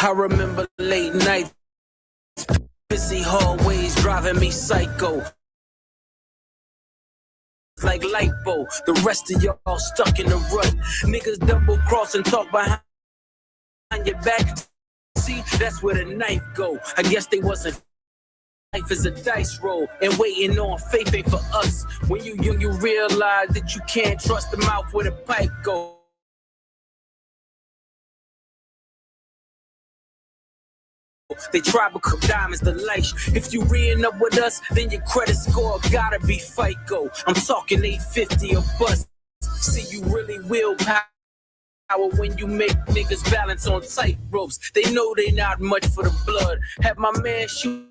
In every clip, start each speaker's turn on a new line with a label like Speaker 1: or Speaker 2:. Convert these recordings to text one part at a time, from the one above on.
Speaker 1: I remember late nights, busy hallways driving me psycho. Like lipo, the rest of y'all stuck in the rut. Niggas double cross and talk behind your back. See, that's where the knife go. I guess they wasn't. Life is a dice roll, and waiting on faith ain't for us. When you young, you realize that you can't trust the mouth where the pipe goes. They try to become diamonds the light. If you re-ing up with us, then your credit score gotta be FICO. I'm talking 850 or bust. See, you really will power when you make niggas balance on tight ropes. They know they not much for the blood. Have my man shoot.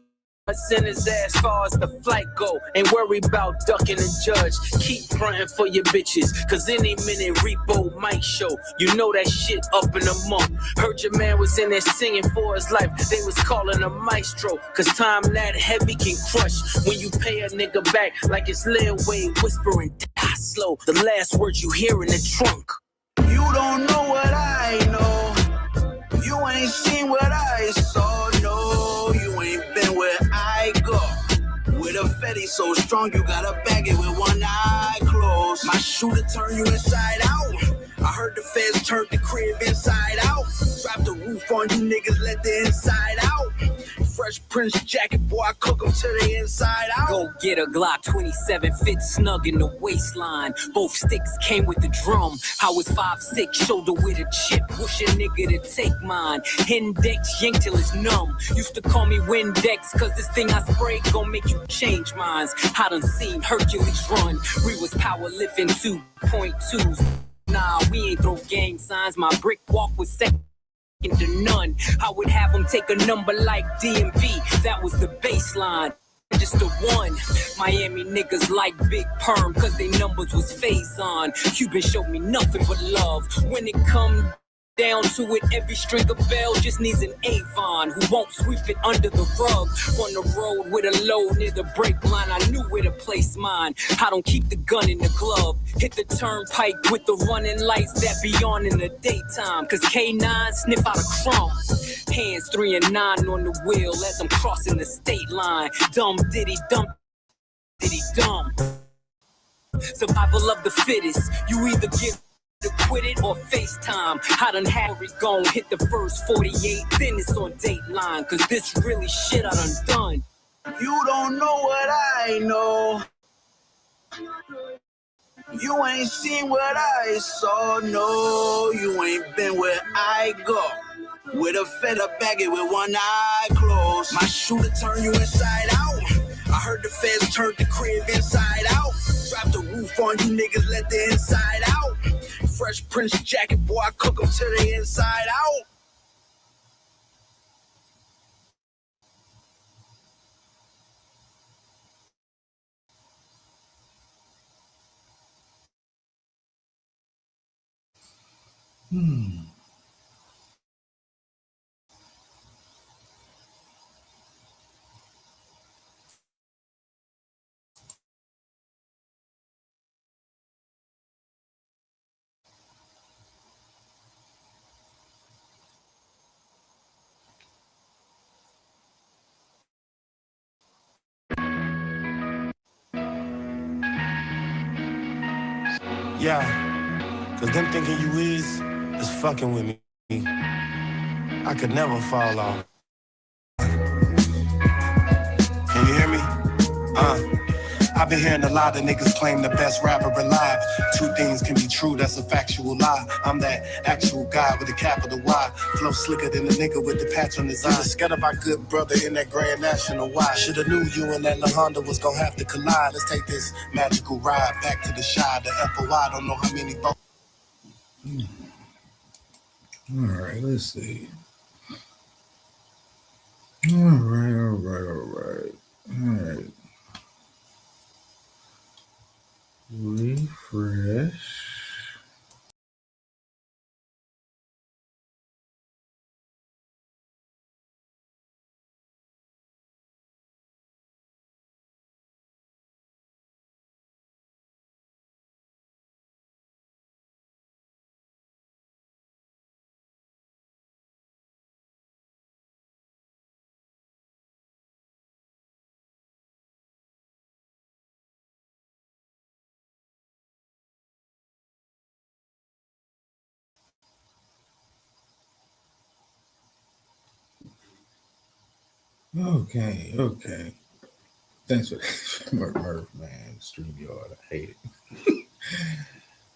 Speaker 1: Send his ass far as the flight go. Ain't worry about ducking the judge. Keep frontin' for your bitches, cause any minute repo might show. You know that shit up in a month. Heard your man was in there singing for his life. They was calling him maestro, cause time that heavy can crush. When you pay a nigga back like it's Lil Wayne whispering, die slow. The last words you hear in the trunk.
Speaker 2: You don't know what I know. You ain't seen what I saw. No, you ain't been where I go. With a fetty so strong, you gotta bag it with one eye closed. My shooter turn you inside out. I heard the feds turned the crib inside out. Drop the roof on you niggas, let the inside out. Fresh Prince jacket, boy, I cook them to the inside out.
Speaker 3: Go get a Glock 27, fit snug in the waistline. Both sticks came with the drum. I was 5'6", shoulder with a chip. Wish a nigga to take mine. Index, yank till it's numb. Used to call me Windex, cause this thing I spray gon' make you change minds. I done seen Hercules run. We was power lifting 2.2s. Nah, we ain't throw gang signs. My brick walk was second to none. I would have them take a number like DMV. That was the baseline. Just the one. Miami niggas like Big Perm, cause they numbers was phase on. Cuban showed me nothing but love. When it come down to it, every string of bell just needs an Avon who won't sweep it under the rug. On the road with a load near the brake line, I knew where to place mine. I don't keep the gun in the glove. Hit the turnpike with the running lights that be on in the daytime. Cause K9 sniff out a crumb. Hands 3 and 9 on the wheel as I'm crossing the state line. Dumb diddy dumb Survival of the fittest. You either get to quit it or FaceTime. I done had it gone, hit the first 48, then it's on Dateline. Cause this really shit I done.
Speaker 2: You don't know what I know. You ain't seen what I saw. No, you ain't been where I go. With a fed up baggie with one eye closed. My shooter turn you inside out. I heard the feds turned the crib inside out. Drop the roof on you niggas, let the inside out. Fresh Prince jacket, boy, I cook them to the inside out.
Speaker 4: Yeah, cause them thinking you is fucking with me. I could never fall off. Can you hear me? I've been hearing a lot of niggas claim the best rapper alive. Two things can be true, that's a factual lie. I'm that actual guy with a capital Y. Flow slicker than a nigga with the patch on his eye. Scared of our good brother in that Grand National Y. Shoulda knew you and that La Honda was gonna have to collide. Let's take this magical ride back to the Shy, the FOI. Don't know how many folks.
Speaker 5: Alright, let's see. Alright. Refresh. Okay. Thanks for Murph, man. StreamYard, I hate it.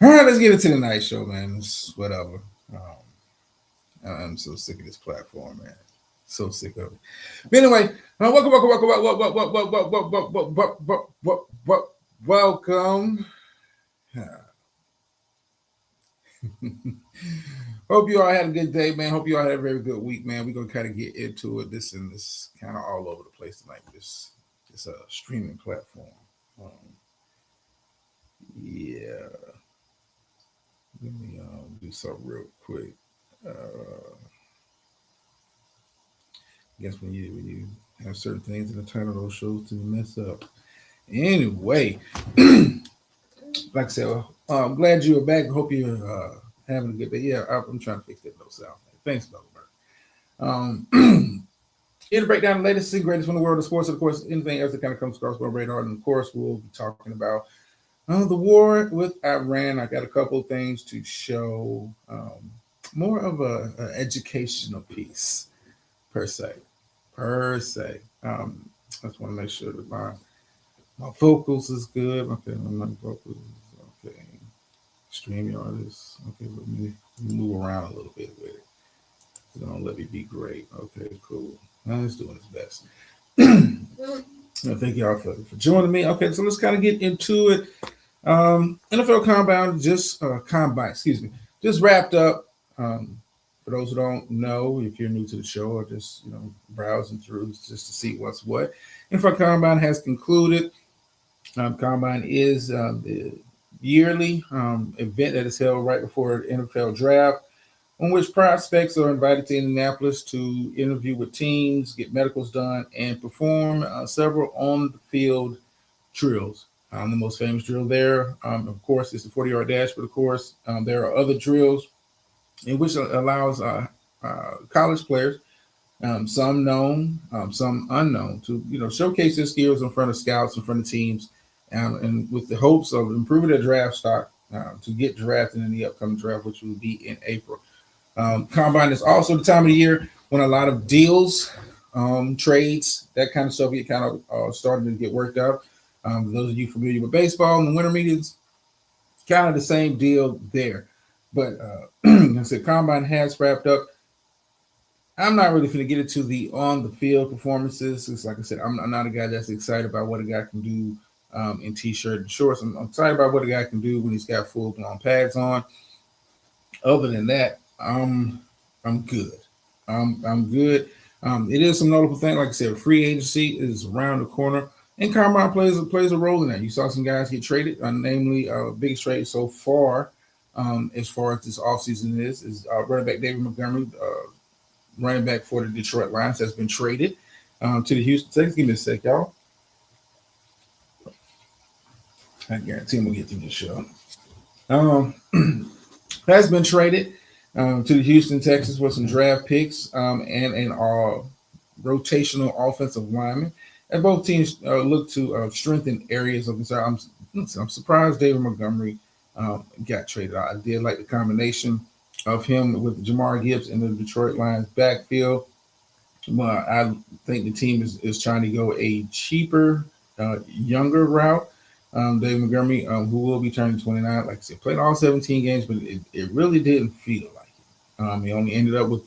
Speaker 5: All right, let's get into the night show, man. It's whatever. I'm so sick of this platform, man. So sick of it. But anyway, welcome. Hope you all had a good day, man. Hope you all had a very good week, man. We're gonna kind of get into it. This kind of all over the place tonight. This streaming platform. Um, yeah. Let me do something real quick. I guess when you have certain things in the title of those shows to mess up. Anyway, like I said, I'm glad you are back. I hope you're having a good day. Yeah, I'm trying to fix that no sound. Thanks, Bubba. Here to break down the latest and greatest from the world of sports, and of course, anything else that kind of comes across my radar. And of course, we'll be talking about the war with Iran. I got a couple of things to show, more of a educational piece per se. I just want to make sure that my vocals is good. Okay, my vocals. Okay, StreamYard is okay. Let me move around a little bit with it. It's gonna let me be great. Okay, cool. Now it's doing its best. Thank y'all for joining me. Okay, so let's kind of get into it. NFL Combine, just wrapped up. For those who don't know, if you're new to the show or just browsing through just to see what's what, NFL Combine has concluded. Combine is the yearly event that is held right before the NFL draft, on which prospects are invited to Indianapolis to interview with teams, get medicals done, and perform several on-the-field drills. The most famous drill there, of course, is the 40-yard dash, but of course, there are other drills in which allows college players, some known, some unknown, to showcase their skills in front of scouts, in front of teams, and with the hopes of improving their draft stock to get drafted in the upcoming draft, which will be in April. Combine is also the time of the year when a lot of deals, trades, that kind of stuff get kind of starting to get worked out. Those of you familiar with baseball and the winter meetings, kind of the same deal there. But like I said, Combine has wrapped up. I'm not really going to get into the on the field performances. It's like I said, I'm not a guy that's excited about what a guy can do in t-shirt and shorts. I'm excited about what a guy can do when he's got full blown pads on. Other than that, I'm good. I'm good. It is some notable thing. Like I said, free agency is around the corner, and Combine plays a role in that. You saw some guys get traded, namely biggest trade so far, as far as this offseason is running back David Montgomery, running back for the Detroit Lions, has been traded to the Houston Texans. Give me a sec, y'all. I guarantee we'll get through this show. Has been traded to the Houston Texans for some draft picks and an rotational offensive lineman. And both teams look to strengthen areas of concern. I'm surprised David Montgomery got traded out. I did like the combination of him with Jamar Gibbs in the Detroit Lions backfield. Well, I think the team is trying to go a cheaper, younger route. David Montgomery, who will be turning 29, like I said, played all 17 games, but it really didn't feel like it. He only ended up with,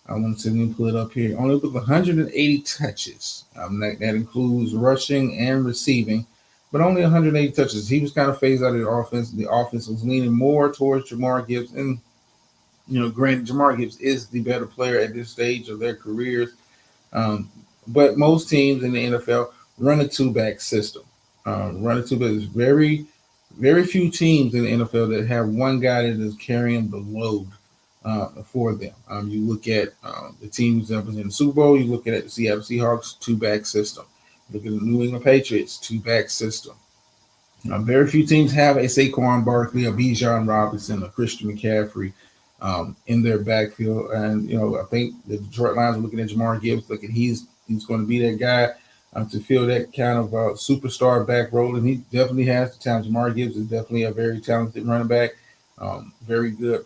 Speaker 5: I want to pull it up here, only with 180 touches. That includes rushing and receiving, but only 180 touches. He was kind of phased out of the offense. The offense was leaning more towards Jamar Gibbs. And, granted, Jamar Gibbs is the better player at this stage of their careers. But most teams in the NFL run a two-back system. There's very, very few teams in the NFL that have one guy that is carrying the load for them. You look at the teams that was in the Super Bowl. You look at the Seattle Seahawks, two-back system. Look at the New England Patriots, two-back system. Very few teams have a Saquon Barkley, a Bijan Robinson, a Christian McCaffrey in their backfield. And, I think the Detroit Lions are looking at Jamar Gibbs, looking he's going to be that guy to fill that kind of superstar back role. And he definitely has the talent. Jamar Gibbs is definitely a very talented running back, very good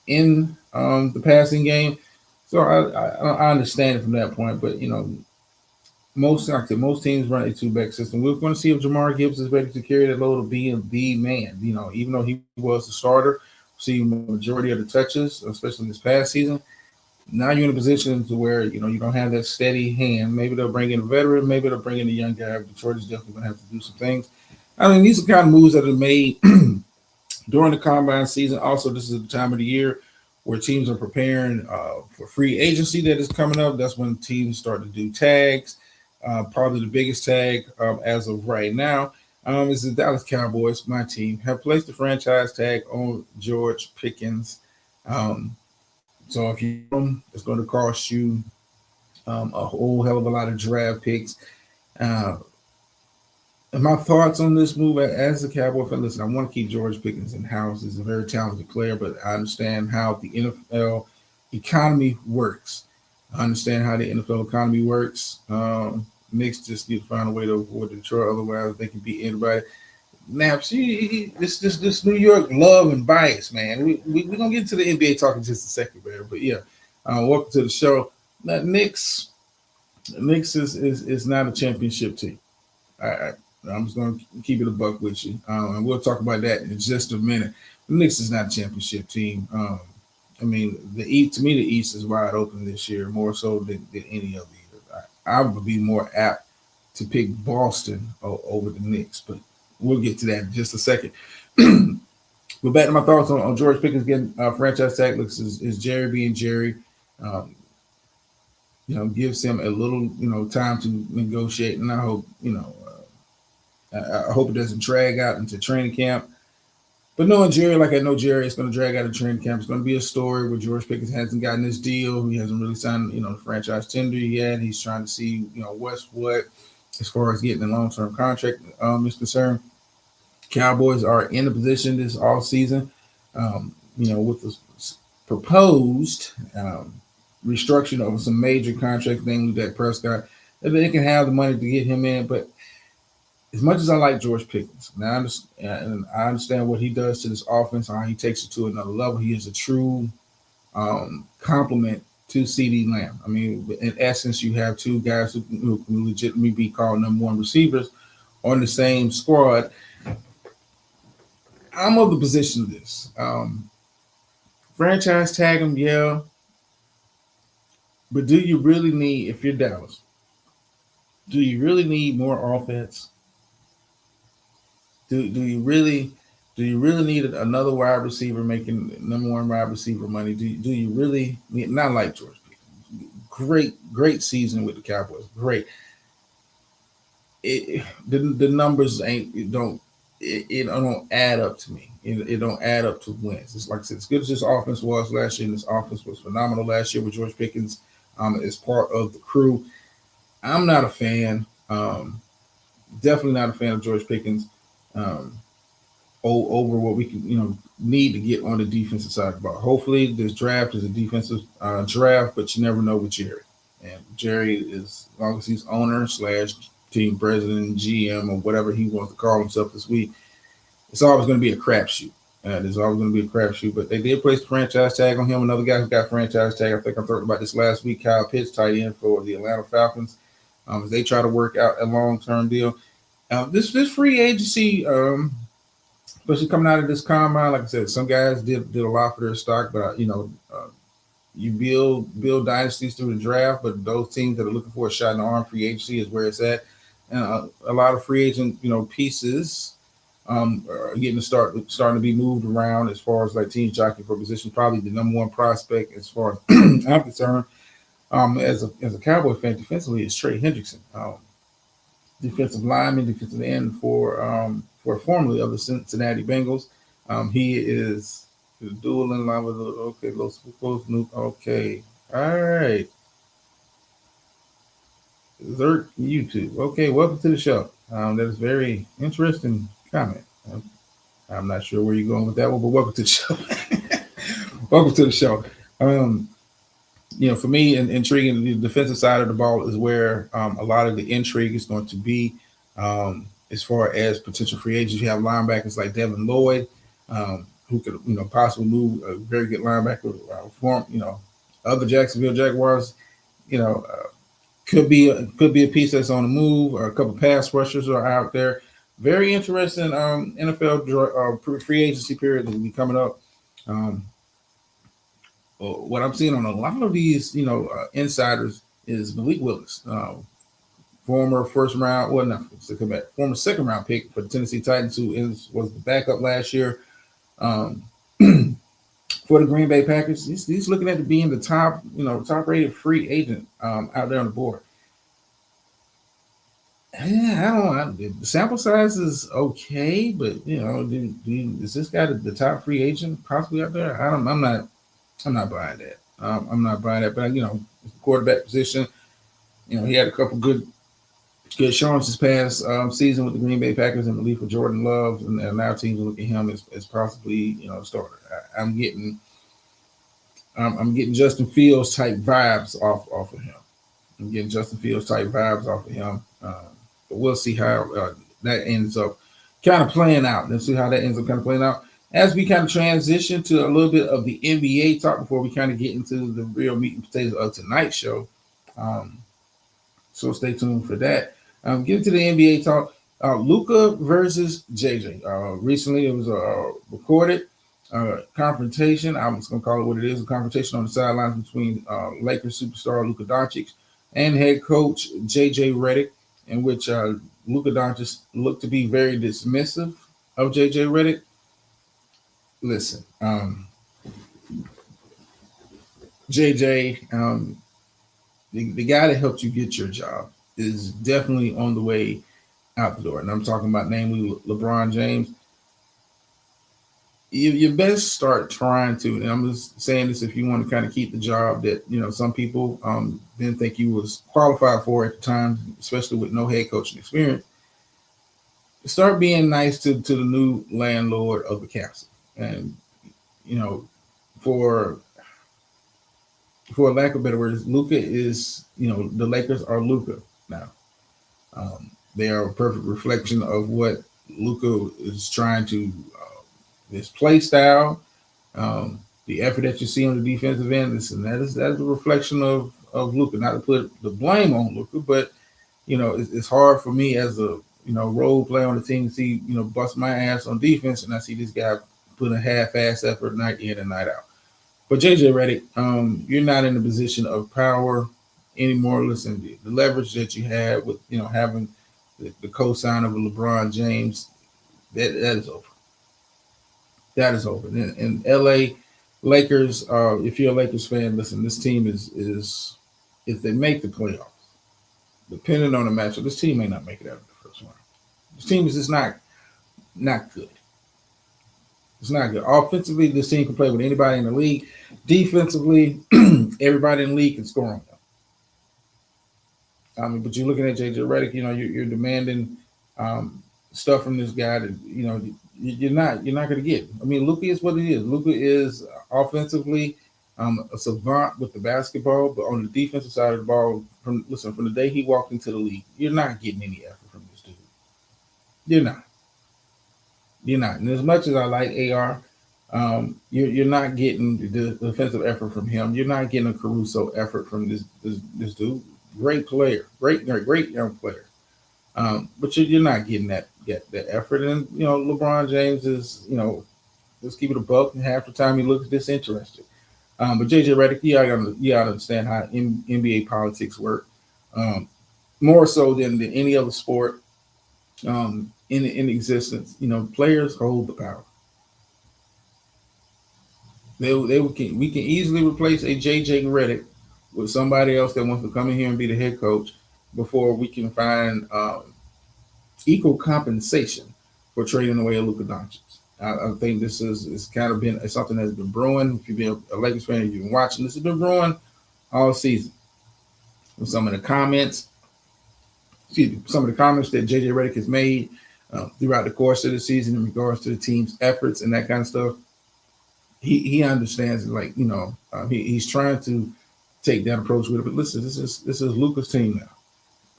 Speaker 5: in the passing game. So I understand it from that point. But, most teams run a two-back system. We're going to see if Jamar Gibbs is ready to carry that load of being the man. Even though he was the starter, see majority of the touches, especially this past season. Now you're in a position to where you don't have that steady hand. Maybe they'll bring in a veteran, maybe they'll bring in a young guy. Detroit is definitely going to have to do some things. I mean, these are kind of moves that are made during the combine season. Also, this is the time of the year where teams are preparing for free agency that is coming up. That's when teams start to do tags. Probably the biggest tag as of right now is the Dallas Cowboys, my team, have placed the franchise tag on George Pickens. So if you it's going to cost you a whole hell of a lot of draft picks. Uh, and my thoughts on this move as a Cowboy fan, listen, I want to keep George Pickens in house. He's a very talented player, but I understand how the NFL economy works. I understand how the NFL economy works. Knicks just need to find a way to avoid Detroit, otherwise they can beat anybody. Now, see, this New York love and bias, man. We're gonna get into the NBA talk in just a second, man. But yeah, welcome to the show. Now, Knicks is not a championship team. I'm just gonna keep it a buck with you, and we'll talk about that in just a minute. The Knicks is not a championship team. I mean, the East, to me, the East is wide open this year, more so than any other year. I would be more apt to pick Boston over the Knicks, but we'll get to that in just a second. But back to my thoughts on George Pickens getting franchise tag. Looks is Jerry being Jerry. Gives him a little, time to negotiate, and I hope, I hope it doesn't drag out into training camp. But knowing Jerry, like I know Jerry, it's going to drag out of training camp. It's going to be a story where George Pickens hasn't gotten this deal. He hasn't really signed, the franchise tender yet. He's trying to see, what's what as far as getting a long-term contract is concerned. Cowboys are in a position this off season, with the proposed restructuring of some major contracts, namely Dak Prescott, that they can have the money to get him in. But as much as I like George Pickens, and I understand what he does to this offense, how he takes it to another level. He is a true complement to CeeDee Lamb. I mean, in essence, you have two guys who can legitimately be called number one receivers on the same squad. I'm of the position of this. Franchise tag him, yeah. But do you really need, if you're Dallas, do you really need more offense? Do you really need another wide receiver making number one wide receiver money? Do you really need, not like George Pickens? Great season with the Cowboys. Great. The numbers don't add up to me. It don't add up to wins. It's like I said, as good as this offense was last year, and this offense was phenomenal last year with George Pickens as part of the crew. I'm not a fan. Definitely not a fan of George Pickens. Over what we can, need to get on the defensive side of the ball. Hopefully, this draft is a defensive draft, but you never know with Jerry. And Jerry is, as long as he's owner / team president, GM, or whatever he wants to call himself this week, it's always going to be a crapshoot. There's always going to be a crapshoot. But they did place the franchise tag on him. Another guy who got franchise tag, I think I talked about this last week, Kyle Pitts, tight end for the Atlanta Falcons, as they try to work out a long-term deal. This free agency, especially coming out of this combine, like I said, some guys did a lot for their stock, but you build dynasties through the draft, but those teams that are looking for a shot in the arm, free agency is where it's at. A lot of free agent, pieces are getting starting to be moved around as far as like teams jockeying for position. Probably the number one prospect as far as I'm concerned, as a Cowboy fan defensively, is Trey Hendrickson. Defensive lineman, defensive end for formerly of the Cincinnati Bengals. He is dual in line with okay. All right. Zerk YouTube. Okay, welcome to the show. That is very interesting comment. I'm not sure where you're going with that one, but welcome to the show. Welcome to the show. For me, intriguing, the defensive side of the ball is where a lot of the intrigue is going to be. As far as potential free agents, you have linebackers like Devin Lloyd, who could, possibly move, a very good linebacker, of the Jacksonville Jaguars. Could be a piece that's on the move, or a couple pass rushers are out there. Very interesting NFL free agency period that will be coming up. Um, what I'm seeing on a lot of these, insiders is Malik Willis, former first round, well, not to come back, former second round pick for the Tennessee Titans, who was the backup last year um, for the Green Bay Packers. He's looking at being the top rated free agent out there on the board. Yeah, I don't know. The sample size is okay, but is this guy the top free agent possibly out there? I'm not buying that. I'm not buying that. But quarterback position. He had a couple good showings this past season with the Green Bay Packers and relief of Jordan Love, and now teams look at him as possibly a starter. I'm getting Justin Fields type vibes off of him. I'm getting Justin Fields type vibes off of him. But we'll see how that ends up kind of playing out. Let's see how that ends up kind of playing out as we kind of transition to a little bit of the NBA talk before we kind of get into the real meat and potatoes of tonight's show. So stay tuned for that. Getting to the NBA talk, Luka versus JJ. Recently, it was a recorded confrontation. I'm just going to call it what it is, a confrontation on the sidelines between Lakers superstar Luka Doncic and head coach JJ Redick, in which Luka Doncic looked to be very dismissive of JJ Redick. Listen, JJ, the guy that helped you get your job is definitely on the way out the door. And I'm talking about namely LeBron James. You best start trying to, and I'm just saying this if you want to kind of keep the job that, some people didn't think you was qualified for at the time, especially with no head coaching experience. Start being nice to the new landlord of the castle. And, for lack of better words, Luka is, the Lakers are Luka now. They are a perfect reflection of what Luka is trying to, his play style, the effort that you see on the defensive end. That is a reflection of Luka. Not to put the blame on Luka, but it's hard for me as a role player on the team to see bust my ass on defense, and I see this guy put a half-ass effort night in and night out. But JJ Redick, you're not in a position of power anymore. Listen, the leverage that you had with having the co-sign of LeBron James, that is over. That is over. And LA Lakers, if you're a Lakers fan, listen, this team is if they make the playoffs, depending on the matchup, this team may not make it out of the first round. This team is just not good. It's not good. Offensively, this team can play with anybody in the league. Defensively, everybody in the league can score on them. But you're looking at JJ Redick, you're demanding stuff from this guy that you're not going to get. I mean, Luka is what it is. Luka is offensively a savant with the basketball, but on the defensive side of the ball, from the day he walked into the league, you're not getting any effort from this dude. You're not. And as much as I like AR, you're not getting the defensive effort from him. You're not getting a Caruso effort from this dude. Great player, great young player. But you're not getting that effort. And LeBron James is let's keep it a buck. And half the time he looks disinterested. But JJ Redick, you gotta understand how NBA politics work. More so than any other sport in existence. Players hold the power. We can easily replace a JJ Redick with somebody else that wants to come in here and be the head coach before we can find equal compensation for trading away a Luka Doncic. I think this is kind of been something that's been brewing. If you've been a Lakers fan, you've been watching, this has been brewing all season. With some of the comments that JJ Redick has made throughout the course of the season in regards to the team's efforts and that kind of stuff, he understands it. He's trying to take that approach with it. But listen, this is Luka's team now,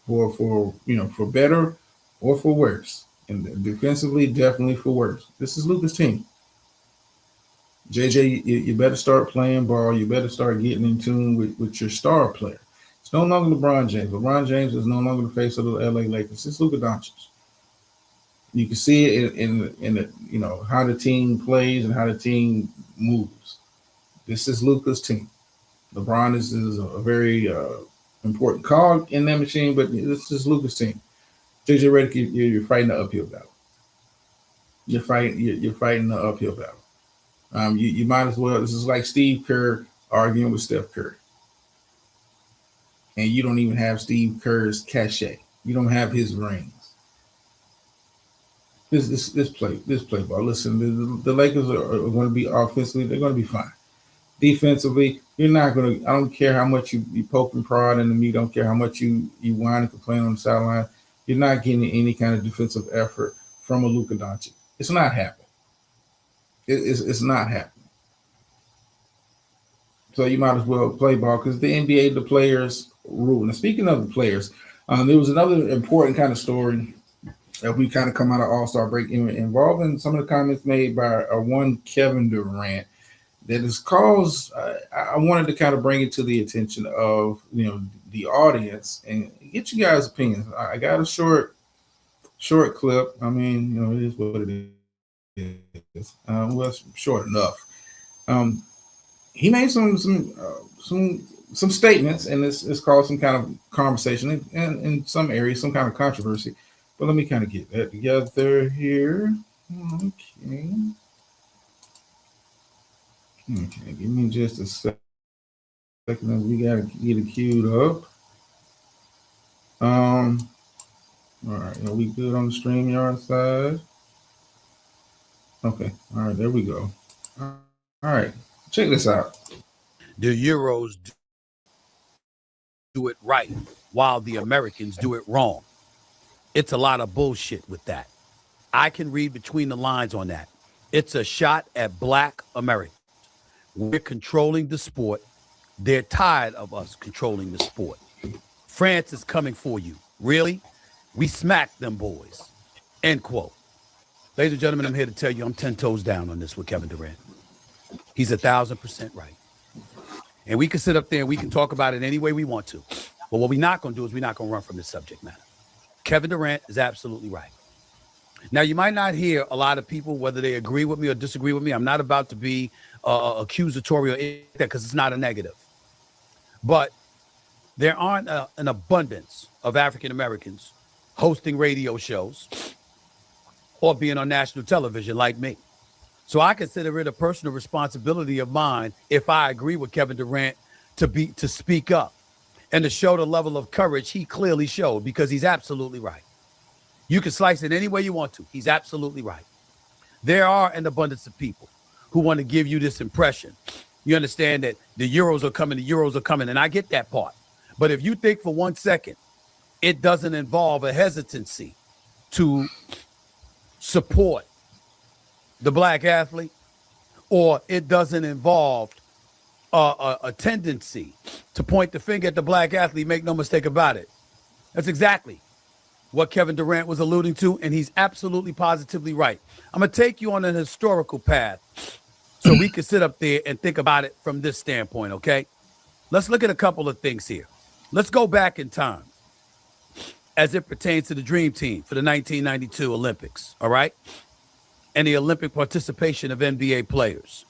Speaker 5: for better or for worse, and defensively definitely for worse. This is Luka's team. JJ, you better start playing ball. You better start getting in tune with your star no longer LeBron James. LeBron James is no longer the face of the LA Lakers. It's Luka Doncic. You can see it in the, you know, how the team plays and how the team moves. This is Luka's team. LeBron is a very important cog in that machine, but this is Luka's team. JJ Redick, you're fighting the uphill battle. You're fighting the uphill battle. You might as well. This is like Steve Kerr arguing with Steph Curry, and you don't even have Steve Kerr's cachet. You don't have his rings. This play ball. Listen, the Lakers are going to be offensively. They're going to be fine. Defensively, you're not going to. I don't care how much you poke and prod in the meat. I don't care how much you whine and complain on the sideline. You're not getting any kind of defensive effort from a Luka Doncic. It's not happening. It's not happening. So you might as well play ball because the NBA, the players rule. And speaking of the players, there was another important kind of story that we kind of come out of All-Star break involving some of the comments made by one Kevin Durant that has caused. I wanted to kind of bring it to the attention of the audience and get you guys' opinions. I got a short clip. I mean, it is what it is. Well, it's short enough. He made some statements, and it's caused some kind of conversation and in some areas, some kind of controversy. But let me kind of get that together here. Okay, give me just a second. We gotta get it queued up. All right, are we good on the StreamYard side? Okay, all right, there we go. All right, check this out.
Speaker 6: The Euros do it right while the Americans do it wrong. It's a lot of bullshit with that. I can read between the lines on that. It's a shot at Black Americans. We're controlling the sport. They're tired of us controlling the sport. France is coming for you. Really? We smacked them boys. End quote. Ladies and gentlemen, I'm here to tell you I'm 10 toes down on this with Kevin Durant. He's 1,000% right. And we can sit up there and we can talk about it any way we want to. But what we're not going to do is we're not going to run from this subject matter. Kevin Durant is absolutely right. Now, you might not hear a lot of people, whether they agree with me or disagree with me. I'm not about to be accusatory or anything because it's not a negative. But there aren't an abundance of African Americans hosting radio shows or being on national television like me. So I consider it a personal responsibility of mine if I agree with Kevin Durant to speak up and to show the level of courage he clearly showed, because he's absolutely right. You can slice it any way you want to. He's absolutely right. There are an abundance of people who want to give you this impression. You understand that the Euros are coming, and I get that part. But if you think for 1 second, it doesn't involve a hesitancy to support the Black athlete, or it doesn't involve a tendency to point the finger at the Black athlete, make no mistake about it. That's exactly what Kevin Durant was alluding to, and he's absolutely positively right. I'm going to take you on an historical path so we can sit up there and think about it from this standpoint, okay? Let's look at a couple of things here. Let's go back in time as it pertains to the Dream Team for the 1992 Olympics, all right? And the Olympic participation of NBA players.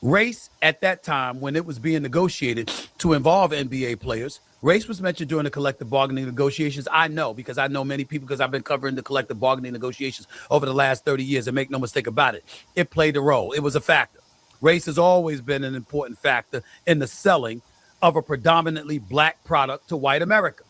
Speaker 6: Race at that time, when it was being negotiated to involve NBA players, race was mentioned during the collective bargaining negotiations. I know, because I know many people, because I've been covering the collective bargaining negotiations over the last 30 years, and make no mistake about it. It played a role. It was a factor. Race has always been an important factor in the selling of a predominantly Black product to white America.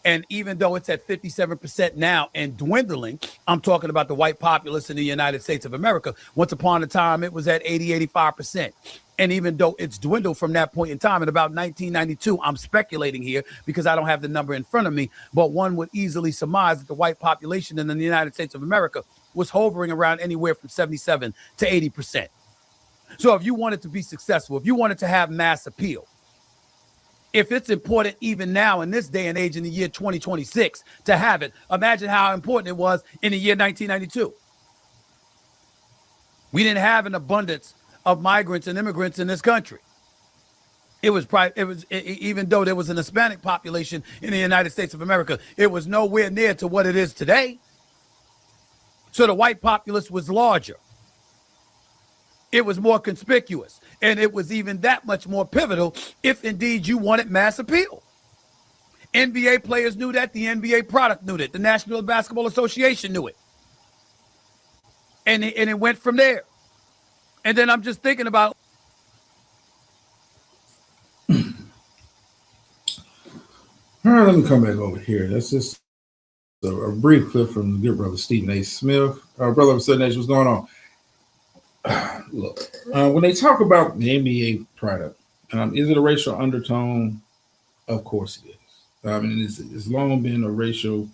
Speaker 6: And even though it's at 57% now and dwindling, I'm talking about the white populace in the United States of America. Once upon a time, it was at 85%. And even though it's dwindled from that point in time, in about 1992, I'm speculating here because I don't have the number in front of me, but one would easily surmise that the white population in the United States of America was hovering around anywhere from 77 to 80%. So if you wanted to be successful, if you wanted to have mass appeal, if it's important even now in this day and age in the year 2026 to have it, imagine how important it was in the year 1992. We didn't have an abundance of migrants and immigrants in this country. It was probably, even though there was an Hispanic population in the United States of America, it was nowhere near to what it is today. So the white populace was larger. It was more conspicuous, and it was even that much more pivotal if indeed you wanted mass appeal. NBA players knew that, the NBA product knew that, the National Basketball Association knew it. And it went from there. And then I'm just thinking about.
Speaker 5: All right, let me come back over here. That's just a brief clip from the good brother Stephen A. Smith. Brother of Southern Nation, what's going on? Look, when they talk about the NBA product, is it a racial undertone? Of course it is. It's long been a racial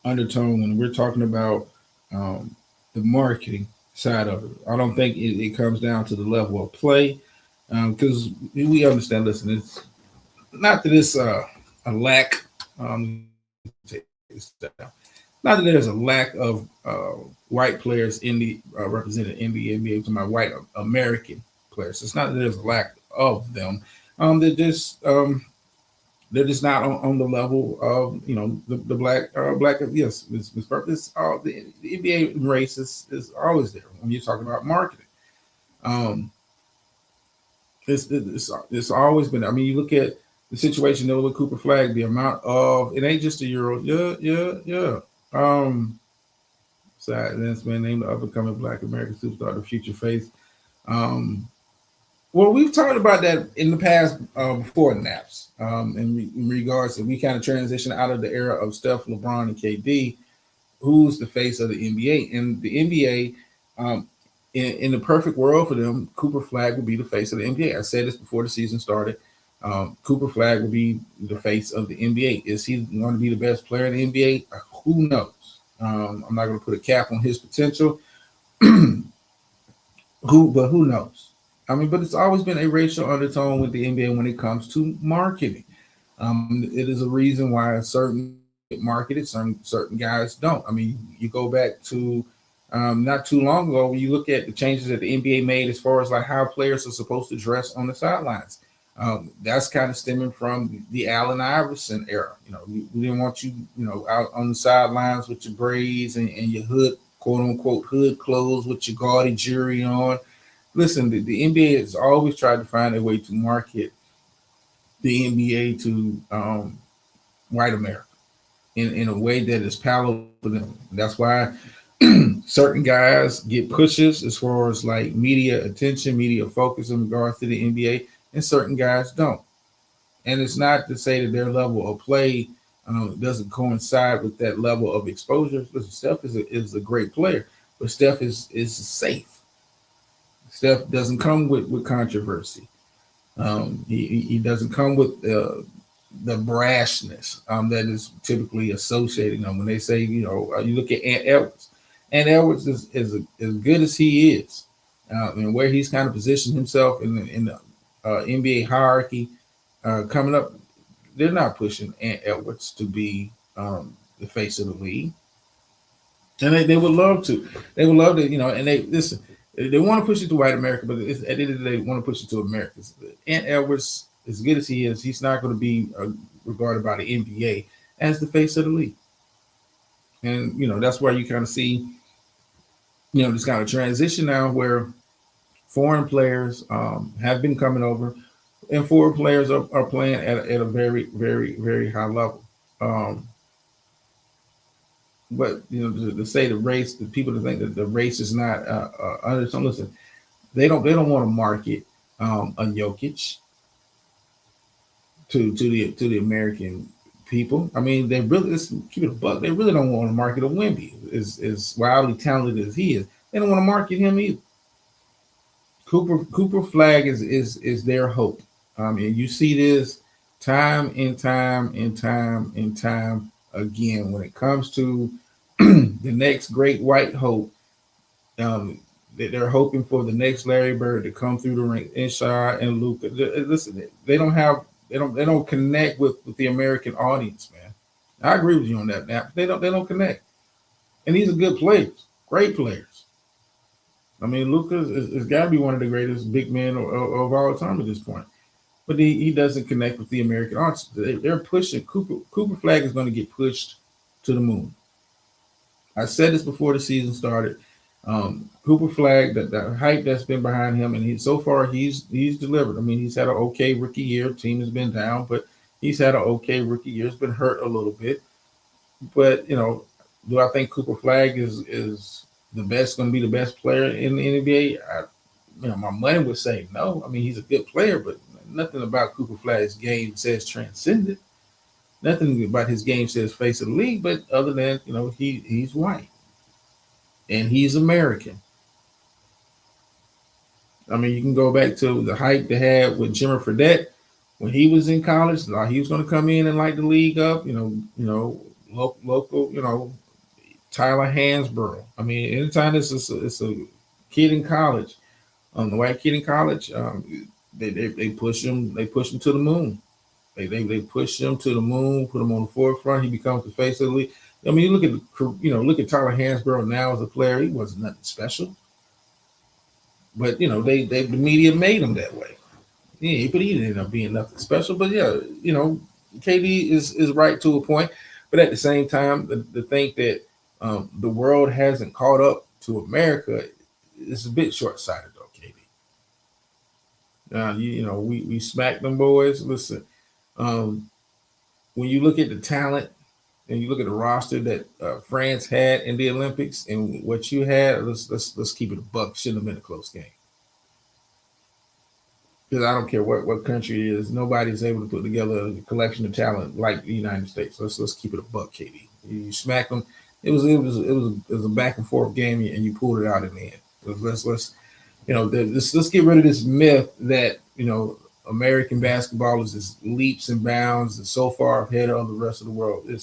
Speaker 5: undertone when we're talking about the marketing side of it. I don't think it comes down to the level of play because we understand. Listen, it's not that it's a lack. Not that there's a lack of white players in the represented in the NBA to my white American players. It's not that there's a lack of them. They're just not on the level of the black yes, Ms. Purpose. The NBA race is always there when you're talking about marketing. It's always been. I mean, you look at the situation there with Cooper Flag, the amount of it ain't just a Euro. Yeah. That's been named the up-and-coming Black American superstar, the future face. Well, we've talked about that in the past before Naps. In regards to we kind of transitioned out of the era of Steph, LeBron, and KD, who's the face of the NBA. And the NBA, in the perfect world for them, Cooper Flag would be the face of the NBA. I said this before the season started. Cooper Flag would be the face of the NBA. Is he going to be the best player in the NBA? Who knows? I'm not going to put a cap on his potential. Who knows? I mean, but it's always been a racial undertone with the NBA when it comes to marketing. It is a reason why certain get marketed, certain guys don't. I mean, you go back to not too long ago when you look at the changes that the NBA made as far as like how players are supposed to dress on the sidelines. That's kind of stemming from the Allen Iverson era. We didn't want you, out on the sidelines with your braids and your hood, quote unquote, hood clothes with your gaudy jewelry on. Listen, the NBA has always tried to find a way to market the NBA to white America in a way that is palatable to them. That's why certain guys get pushes as far as like media attention, media focus in regards to the NBA, and certain guys don't. And it's not to say that their level of play doesn't coincide with that level of exposure. Listen, Steph is a great player, but Steph is safe. Steph doesn't come with controversy. He doesn't come with the brashness that is typically associated. When they say, you look at Ant Edwards. Ant Edwards is as good as he is, and where he's kind of positioned himself in the NBA hierarchy coming up. They're not pushing Ant Edwards to be the face of the league, and they would love to. They would love to, and they listen. They want to push it to white America, but at the end of the day, they want to push it to America. Ant Edwards, as good as he is, he's not going to be regarded by the NBA as the face of the league. And, that's where you kind of see, this kind of transition now where foreign players have been coming over and foreign players are playing at a very, very, very high level. But to say the race, the people to think that the race is not undertone. Listen, they don't want to market a Jokic to the American people. I mean, they really, let's keep it a buck. They really don't want to market a Wemby, as wildly talented as he is. They don't want to market him either. Cooper Flag is their hope. And you see this time and time again when it comes to the next great white hope. They're hoping for the next Larry Bird to come through the ring, Insha and Luka. Listen, they don't connect with the American audience, man. I agree with you on that. Now they don't connect, and these are good players, great players. I mean, Luka has got to be one of the greatest big men of all time at this point. but he doesn't connect with the American audience. They're pushing Cooper Flag is going to get pushed to the moon. I said this before the season started. Cooper Flag, the hype that's been behind him, and so far he's delivered. I mean, he's had an okay rookie year. Team has been down, but he's had an okay rookie year. He's been hurt a little bit, but do I think Cooper Flag is the best, going to be the best player in the NBA? My money would say no. I mean, he's a good player, but nothing about Cooper Flag's game says transcendent. Nothing about his game says face of the league, but other than he's white and he's American. I mean, you can go back to the hype they had with Jimmy Fredette when he was in college. Like he was going to come in and light the league up. Local. Tyler Hansborough. I mean, anytime it's a kid in college, the white kid in college, they push him. They push him to the moon. They push him to the moon, put him on the forefront. He becomes the face of the league. I mean, you look at Tyler Hansborough now as a player. He wasn't nothing special, but the media made him that way. Yeah, but he didn't end up being nothing special. But yeah, KD is right to a point, but at the same time, to think that the world hasn't caught up to America is a bit short-sighted, though, KD. We smacked them boys. Listen. When you look at the talent and you look at the roster that France had in the Olympics and what you had, let's keep it a buck. Shouldn't have been a close game. Because I don't care what country it is, nobody's able to put together a collection of talent like the United States. Let's keep it a buck, KD. You smack them. It was a back and forth game, and you pulled it out in the end. Let's get rid of this myth that American basketball is just leaps and bounds and so far ahead of the rest of the world. It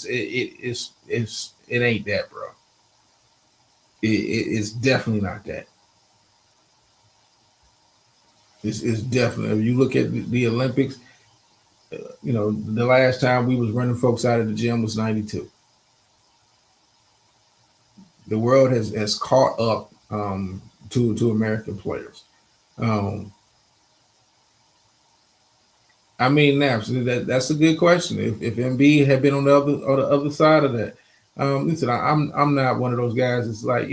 Speaker 5: ain't that, bro. It's definitely not that. It's definitely. If you look at the Olympics, the last time we was running folks out of the gym was '92. The world has caught up to American players. I mean, absolutely. That's a good question. If Embiid had been on the other side of that, listen, I'm not one of those guys. It's like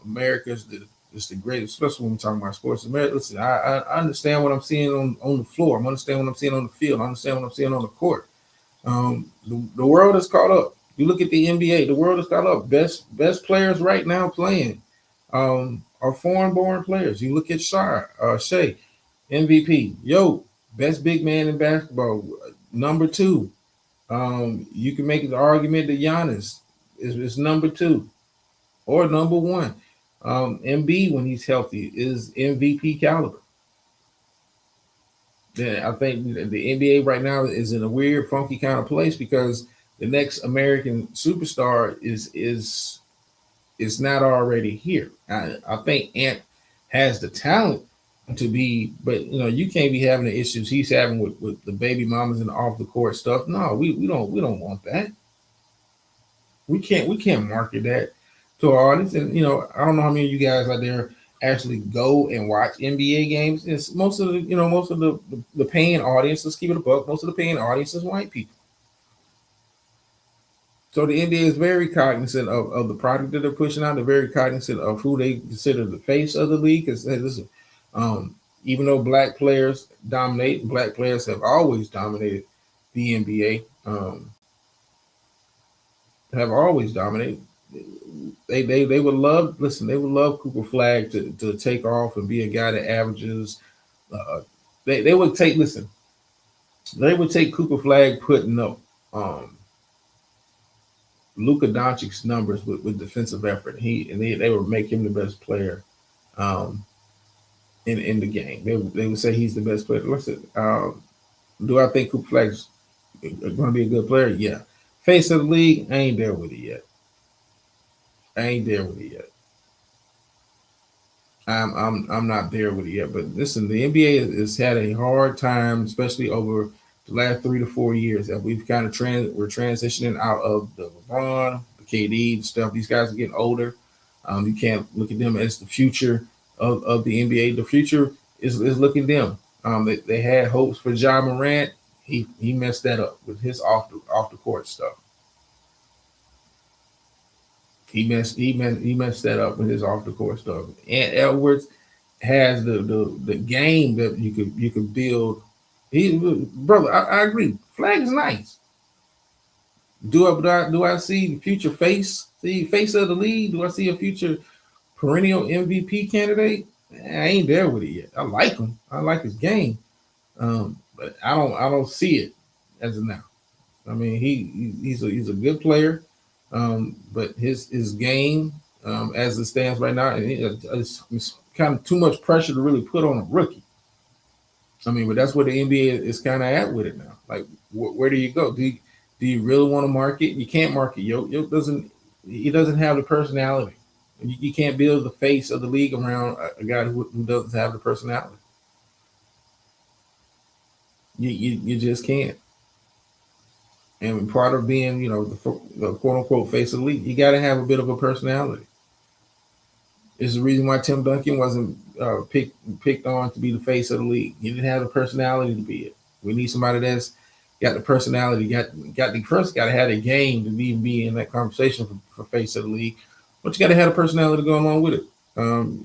Speaker 5: America's just the greatest, especially when we're talking about sports. America, listen, I understand what I'm seeing on the floor. I understand what I'm seeing on the field. I understand what I'm seeing on the court. The world is caught up. You look at the NBA. The world is caught up. Best players right now playing are foreign-born players. You look at Shea, MVP. Best big man in basketball, number 2. You can make the argument that Giannis is number 2 or number 1. Embiid, when he's healthy, is MVP caliber. Yeah, I think the NBA right now is in a weird, funky kind of place because the next American superstar is not already here. I think Ant has the talent to be, but you can't be having the issues he's having with the baby mamas and off the court stuff. No, we don't want that. We can't market that to our audience. And I don't know how many of you guys out there actually go and watch NBA games. It's most of the paying audience. Let's keep it a buck. Most of the paying audience is white people. So the NBA is very cognizant of the product that they're pushing out. They're very cognizant of who they consider the face of the league. Because listen. Even though black players dominate, black players have always dominated the NBA. Have always dominated. They would love. Listen, they would love Cooper Flag to take off and be a guy that averages. They would take. Listen, they would take Cooper Flag putting up Luka Doncic's numbers with defensive effort. They would make him the best player. In the game, they would say he's the best player. Listen, do I think Cooper Flag's going to be a good player? Yeah. Face of the league, I ain't there with it yet. I'm not there with it yet. But listen, the NBA has had a hard time, especially over the last 3 to 4 years, that we've kind of we're transitioning out of the LeBron, the KD stuff. These guys are getting older. You can't look at them as the future of the NBA. The future is looking them. They had hopes for Ja Morant. He messed that up with his off the court stuff. He messed that up with his off the court stuff. And Edwards has the game that you could build. He brother, I agree. Flag is nice. Do I see the future face of the league? Do I see a future perennial MVP candidate? I ain't there with it yet. I like him. I like his game, but I don't see it as of now. I mean, he's a good player, but his game as it stands right now, it's kind of too much pressure to really put on a rookie. I mean, but that's where the NBA is kind of at with it now. Like, where do you go? Do you really want to market? You can't market. Yo doesn't. He doesn't have the personality. You can't build the face of the league around a guy who doesn't have the personality. You just can't. And part of being, the quote unquote face of the league, you got to have a bit of a personality. It's the reason why Tim Duncan wasn't picked on to be the face of the league. He didn't have the personality to be it. We need somebody that's got the personality, got the first got to have a game to be in that conversation for face of the league. But you got to have a personality to go along with it.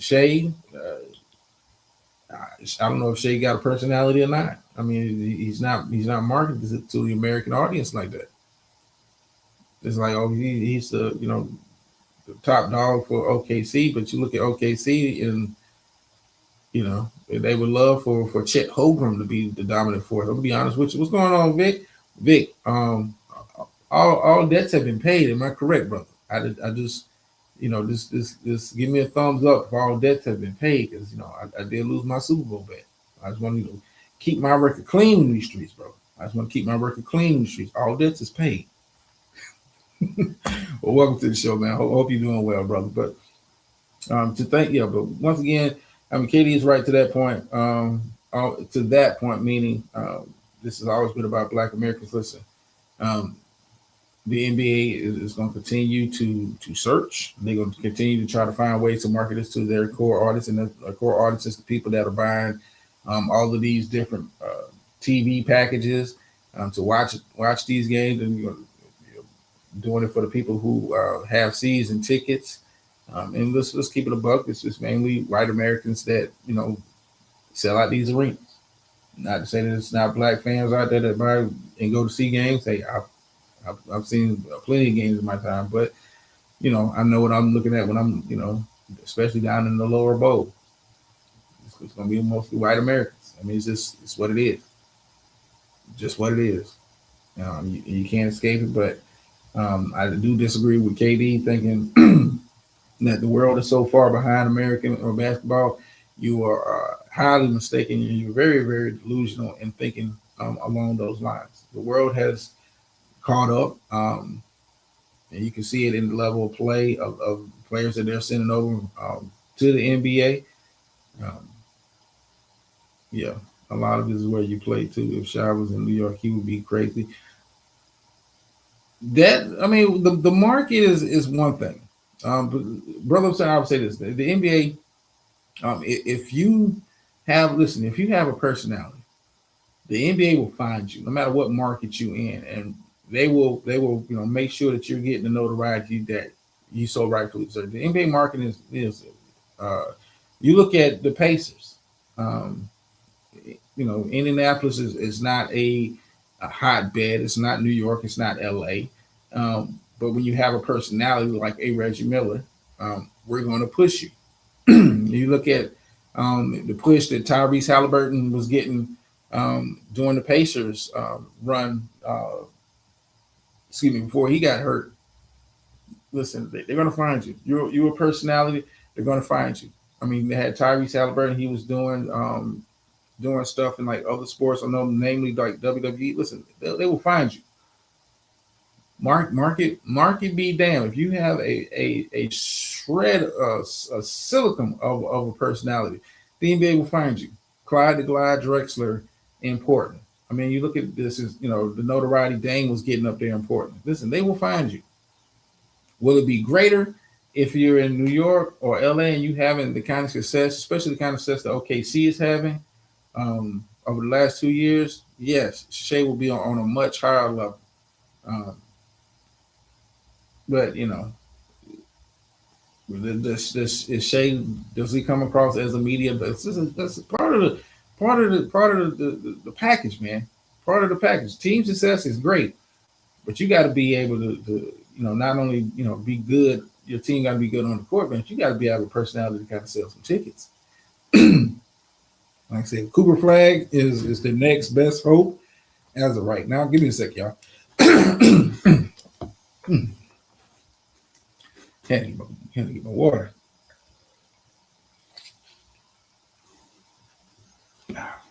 Speaker 5: Shea, I don't know if Shea got a personality or not. I mean, he's not marketed to the American audience like that. It's like, oh, he's the top dog for OKC, but you look at OKC and they would love for Chet Holmgren to be the dominant force. I'm gonna be honest with you. What's going on, Vic? Vic, all debts have been paid. Am I correct, brother? I just just give me a thumbs up if all debts have been paid, because I did lose my Super Bowl bet. I just want to keep my record clean in these streets, bro. I just want to keep my record clean in the streets. All debts is paid. Well, welcome to the show, man. Hope you're doing well, brother. But but once again, I mean, KD is right to that point. To that point, meaning this has always been about Black Americans. Listen, the NBA is going to continue to search. They're going to continue to try to find ways to market this to their core audience, and their core audience is the people that are buying all of these different TV packages to watch these games, and doing it for the people who have season tickets. And let's keep it a buck. It's just mainly white Americans that sell out these arenas. Not to say that it's not Black fans out there that buy and go to see games. Hey, I've seen plenty of games in my time, but I know what I'm looking at when I'm especially down in the lower bowl. It's going to be mostly white Americans. I mean, it's what it is. Just what it is. You can't escape it, but I do disagree with KD thinking that the world is so far behind American or basketball. You are highly mistaken. You're very, very delusional in thinking along those lines. The world has caught up, and you can see it in the level of play of players that they're sending over to the NBA. Yeah, a lot of this is where you play too. If Shai was in New York, he would be crazy. The market is one thing. But brother, I would say this: the NBA, if you have a personality, the NBA will find you no matter what market you in, and they will make sure that you're getting the notoriety that you so rightfully deserve. The NBA market is you look at the Pacers. Indianapolis is not a hotbed. It's not New York. It's not LA. But when you have a personality like a Reggie Miller, we're going to push you. You look at the push that Tyrese Halliburton was getting during the Pacers run, before he got hurt. Listen, they're going to find you. You're a personality. They're going to find you. I mean, they had Tyrese Halliburton. He was doing stuff in like other sports, namely like WWE. Listen, they will find you. Market be damned. If you have a shred of a silicon of a personality, the NBA will find you. Clyde the Glide Drexler in Portland. I mean, you look at this as the notoriety Dame was getting up there in Portland. Listen, they will find you. Will it be greater if you're in New York or LA and you having the kind of success, especially the kind of success that OKC is having? over the last 2 years, yes, Shea will be on a much higher level. Um, but this is Shea. Does he come across as a media? But that's part of the package, man. Part of the package. Team success is great, but you got to be able to not only be good. Your team got to be good on the court, but you got to be able a personality to kind of sell some tickets. Like I said, Cooper Flag is the next best hope as of right now. Give me a sec, y'all. Can't get my water.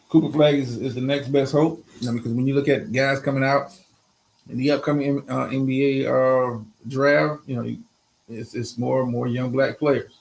Speaker 5: Cooper Flag is the next best hope. Because when you look at guys coming out in the upcoming NBA draft, it's more and more young black players.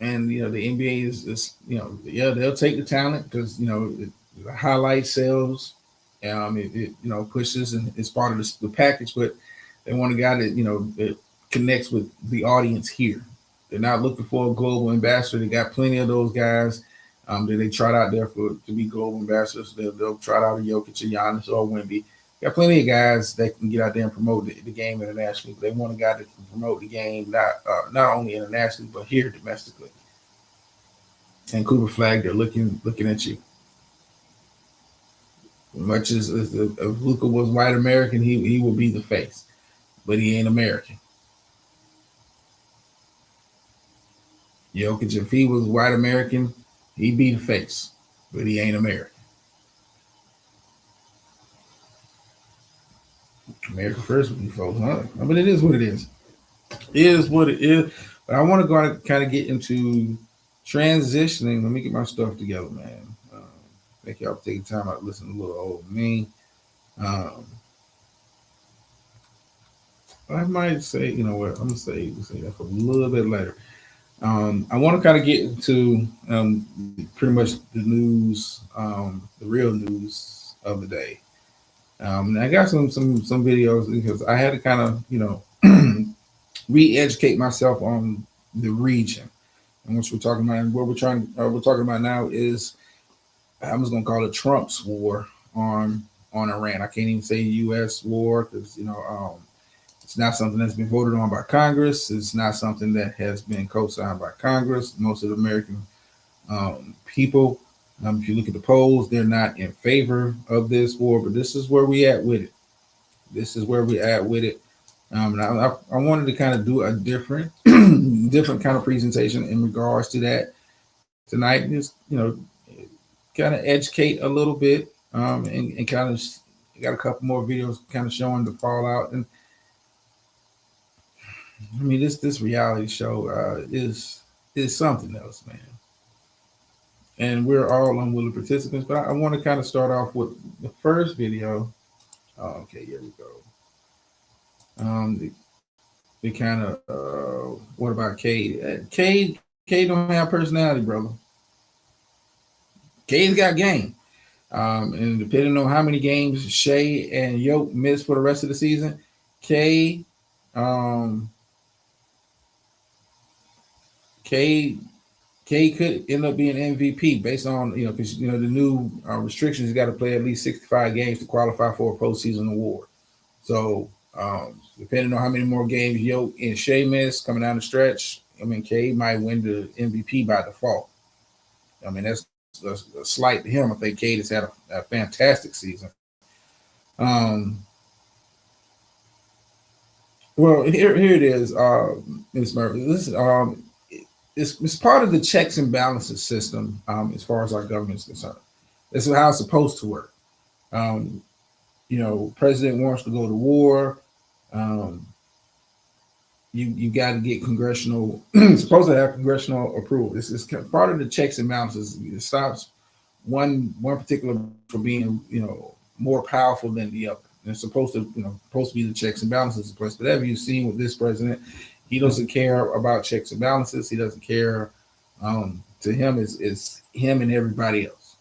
Speaker 5: And the NBA is they'll take the talent because the highlight sales, it pushes and it's part of the package. But they want a guy that connects with the audience here. They're not looking for a global ambassador. They got plenty of those guys that they tried out there to be global ambassadors. They'll try out a Jokic, a Giannis, or Wemby. Got plenty of guys that can get out there and promote the game internationally. They want a guy that can promote the game not only internationally but here domestically. And Cooper Flag, they're looking at you. Much as if Luka was white American, he will be the face, but he ain't American. Jokic, if he was white American, he'd be the face, but he ain't American. America first with you folks, huh? I mean, it is what it is. It is what it is. But I want to go and kind of get into transitioning. Let me get my stuff together, man. Thank y'all for taking time out to listen to a little old me. I might say, you know what? I'm gonna say that for a little bit later. I want to kind of get into pretty much the news, the real news of the day. And I got some videos because I had to kind of re-educate myself on the region and what we're talking about. And what we're talking about now is I'm just gonna call it Trump's war on Iran. I can't even say U.S. war because it's not something that's been voted on by Congress. It's not something that has been co-signed by Congress. Most of the American people, if you look at the polls, they're not in favor of this war. But this is where we at with it. And I wanted to kind of do a different kind of presentation in regards to that tonight. Just kind of educate a little bit, and kind of got a couple more videos kind of showing the fallout. And I mean, this reality show is something else, man. And we're all unwilling participants. But I want to kind of start off with the first video. Okay, here we go. They kind of what about Cade? Cade don't have personality, brother. Cade's got game. And depending on how many games Shea and Yoke miss for the rest of the season, Cade could end up being MVP based on because the new restrictions. You got to play at least 65 games to qualify for a postseason award. So depending on how many more games Yoke and Shea miss coming down the stretch, I mean, Cade might win the MVP by default. I mean, that's a slight to him. I think Cade has had a fantastic season. Well, here it is, Ms. Murphy. It's part of the checks and balances system as far as our government is concerned. This is how it's supposed to work. President wants to go to war. You got to get congressional. Supposed to have congressional approval. This is part of the checks and balances. It stops one particular from being more powerful than the other. And it's supposed to be the checks and balances in place. But whatever you've seen with this president, he doesn't care about checks and balances. He doesn't care. To him, it's him and everybody else.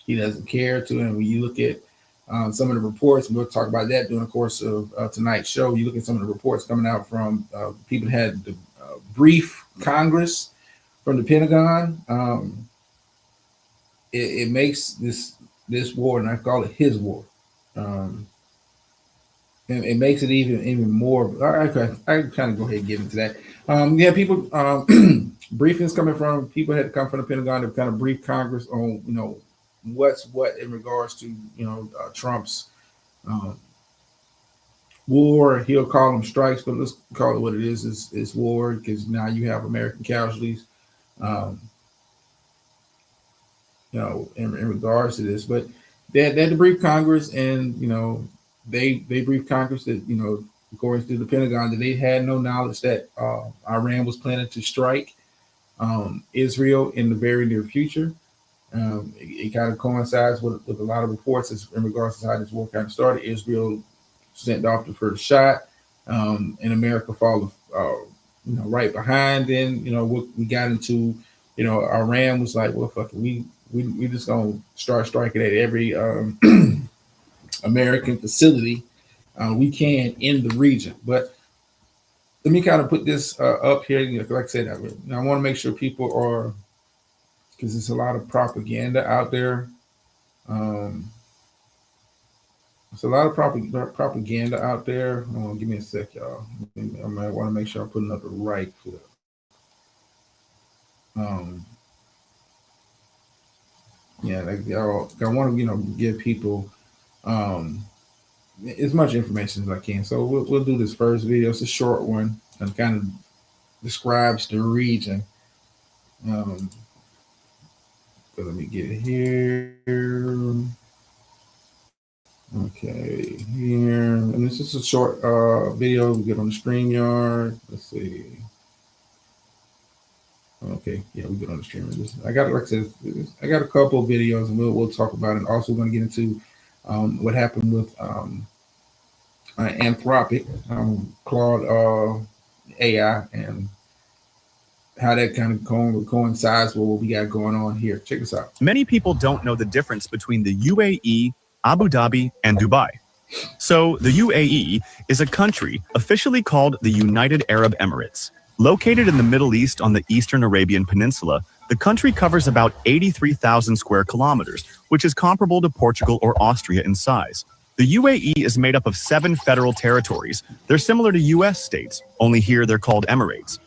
Speaker 5: He doesn't care to him. When you look at some of the reports, and we'll talk about that during the course of tonight's show. You look at some of the reports coming out from people that had the brief Congress from the Pentagon. it makes this war, and I call it his war. Um, and it makes it even more. I kind of go ahead and get into that. Yeah, people briefings coming from people had to come from the Pentagon to kind of brief Congress on what's what in regards to Trump's um, war. He'll call them strikes, but let's call it what it is. It's war because now you have American casualties. Um, in regards to this, but they had to brief Congress, and they briefed Congress that according to the Pentagon, that they had no knowledge that Iran was planning to strike Israel in the very near future. It kind of coincides with a lot of reports in regards to how this war kind of started. Israel sent off the first shot, and America followed, right behind. Then we got into, Iran was like, well, fuck it, we just gonna start striking at every American facility we can in the region. But let me kind of put this up here. Like I said, I want to make sure people are, because there's a lot of propaganda out there. There's a lot of propaganda out there. Give me a sec, y'all. I might want to make sure I'm putting up the right clip. Yeah, like y'all, I want to give people as much information as I can. So we'll do this first video. It's a short one and kind of describes the region. But let me get it here. Okay, here, and this is a short video. We get on the StreamYard. Let's see. Okay, yeah, we get on the StreamYard. I got, like I said, I got a couple of videos, and we'll talk about it. And also, we're going to get into what happened with Anthropic, Claude AI, and how that kind of coincides with what we got going on here. Check this out.
Speaker 7: Many people don't know the difference between the UAE, Abu Dhabi, and Dubai. So the UAE is a country officially called the United Arab Emirates. Located in the Middle East on the Eastern Arabian Peninsula, the country covers about 83,000 square kilometers, which is comparable to Portugal or Austria in size. The UAE is made up of 7 federal territories. They're similar to US states, only here they're called emirates.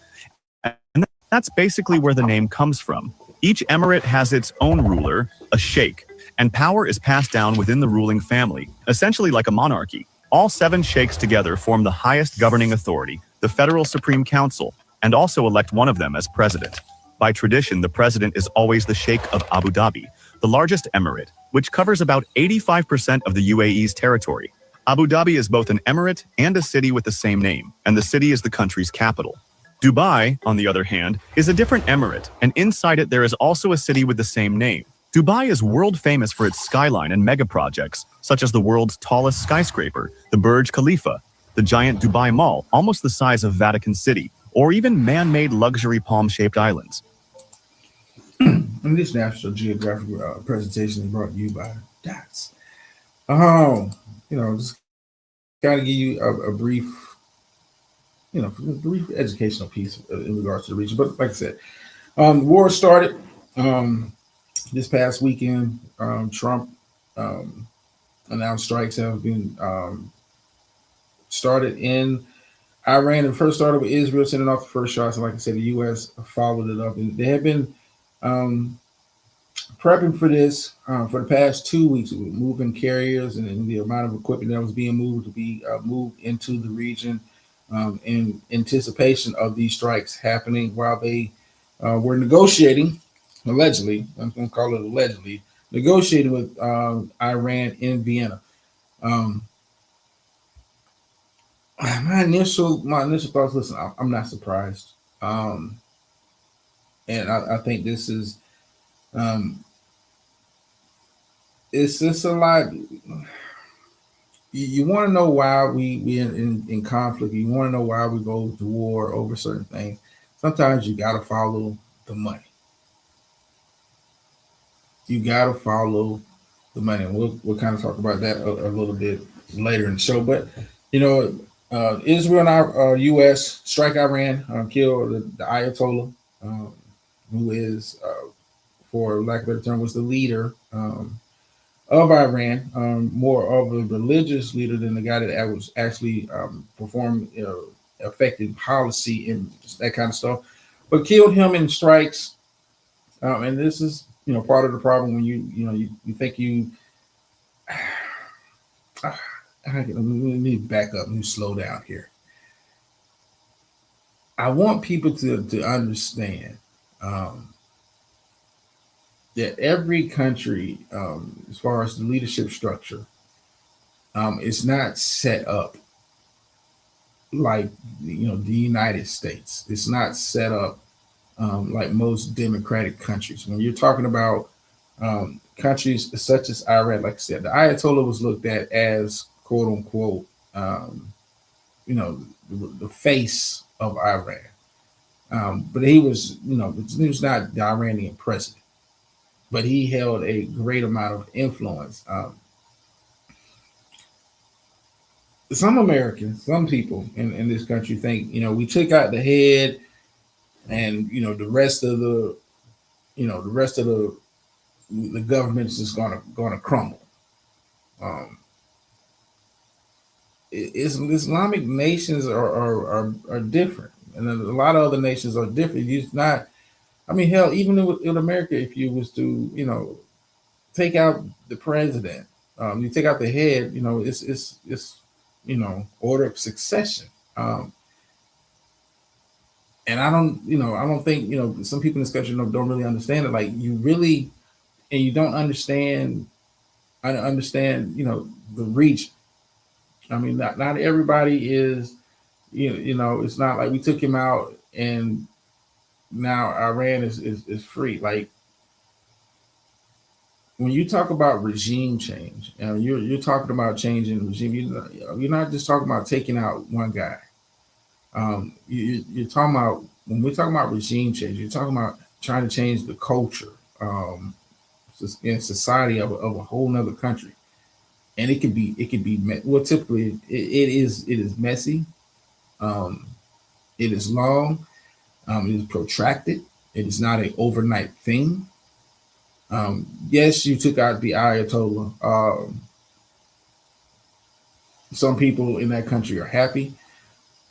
Speaker 7: And that's basically where the name comes from. Each emirate has its own ruler, a sheikh, and power is passed down within the ruling family, essentially like a monarchy. All 7 sheikhs together form the highest governing authority, the Federal Supreme Council, and also elect one of them as president. By tradition, the president is always the Sheikh of Abu Dhabi, the largest emirate, which covers about 85% of the UAE's territory. Abu Dhabi is both an emirate and a city with the same name, and the city is the country's capital. Dubai, on the other hand, is a different emirate, and inside it there is also a city with the same name. Dubai is world famous for its skyline and mega projects, such as the world's tallest skyscraper, the Burj Khalifa, the giant Dubai Mall, almost the size of Vatican City, or even man-made luxury palm-shaped islands.
Speaker 5: And this National Geographic presentation is brought to you by Dots. Just gotta give you a brief, brief educational piece in regards to the region. But like I said, the war started this past weekend. Trump announced strikes have been started in Iran. It first started with Israel sending off the first shots, and like I said, the U.S. followed it up, and they have been prepping for this for the past 2 weeks, moving carriers and the amount of equipment that was being moved to be moved into the region in anticipation of these strikes happening while they were negotiating, allegedly, I'm going to call it allegedly, negotiating with Iran in Vienna. My initial thoughts, listen, I'm not surprised. And I think this is, it's just a lot. You want to know why we in conflict. You want to know why we go to war over certain things. Sometimes you got to follow the money. You got to follow the money. And we'll kind of talk about that a little bit later in the show. But, Israel and our U.S. strike Iran, kill the Ayatollah, who is, for lack of a better term, was the leader of Iran, more of a religious leader than the guy that was actually performing affecting policy and that kind of stuff, but killed him in strikes. And this is part of the problem when you think you. Let me back up. Let me slow down here. I want people to understand that every country, as far as the leadership structure, is not set up like the United States. It's not set up like most democratic countries. When you're talking about countries such as Iran, like I said, the Ayatollah was looked at as quote unquote, the face of Iran. But he was not the Iranian president, but he held a great amount of influence. Some Americans, some people in this country think, we took out the head and, the rest of the government is just gonna crumble. Islamic nations are different, and a lot of other nations are different. It's not. I mean, hell, even in America, if you was to take out the president, you take out the head, it's order of succession. And I don't think some people in this country don't really understand it. Like you really, and you don't understand. I understand the region. I mean, not everybody is, it's not like we took him out and now Iran is free. Like when you talk about regime change, you're talking about changing regime. You're not just talking about taking out one guy. You're talking about, when we're talking about regime change, you're talking about trying to change the culture in society of a whole nother country. And it could be well, typically it is messy. It is long. It is protracted. It is not an overnight thing. Yes, you took out the Ayatollah. Some people in that country are happy.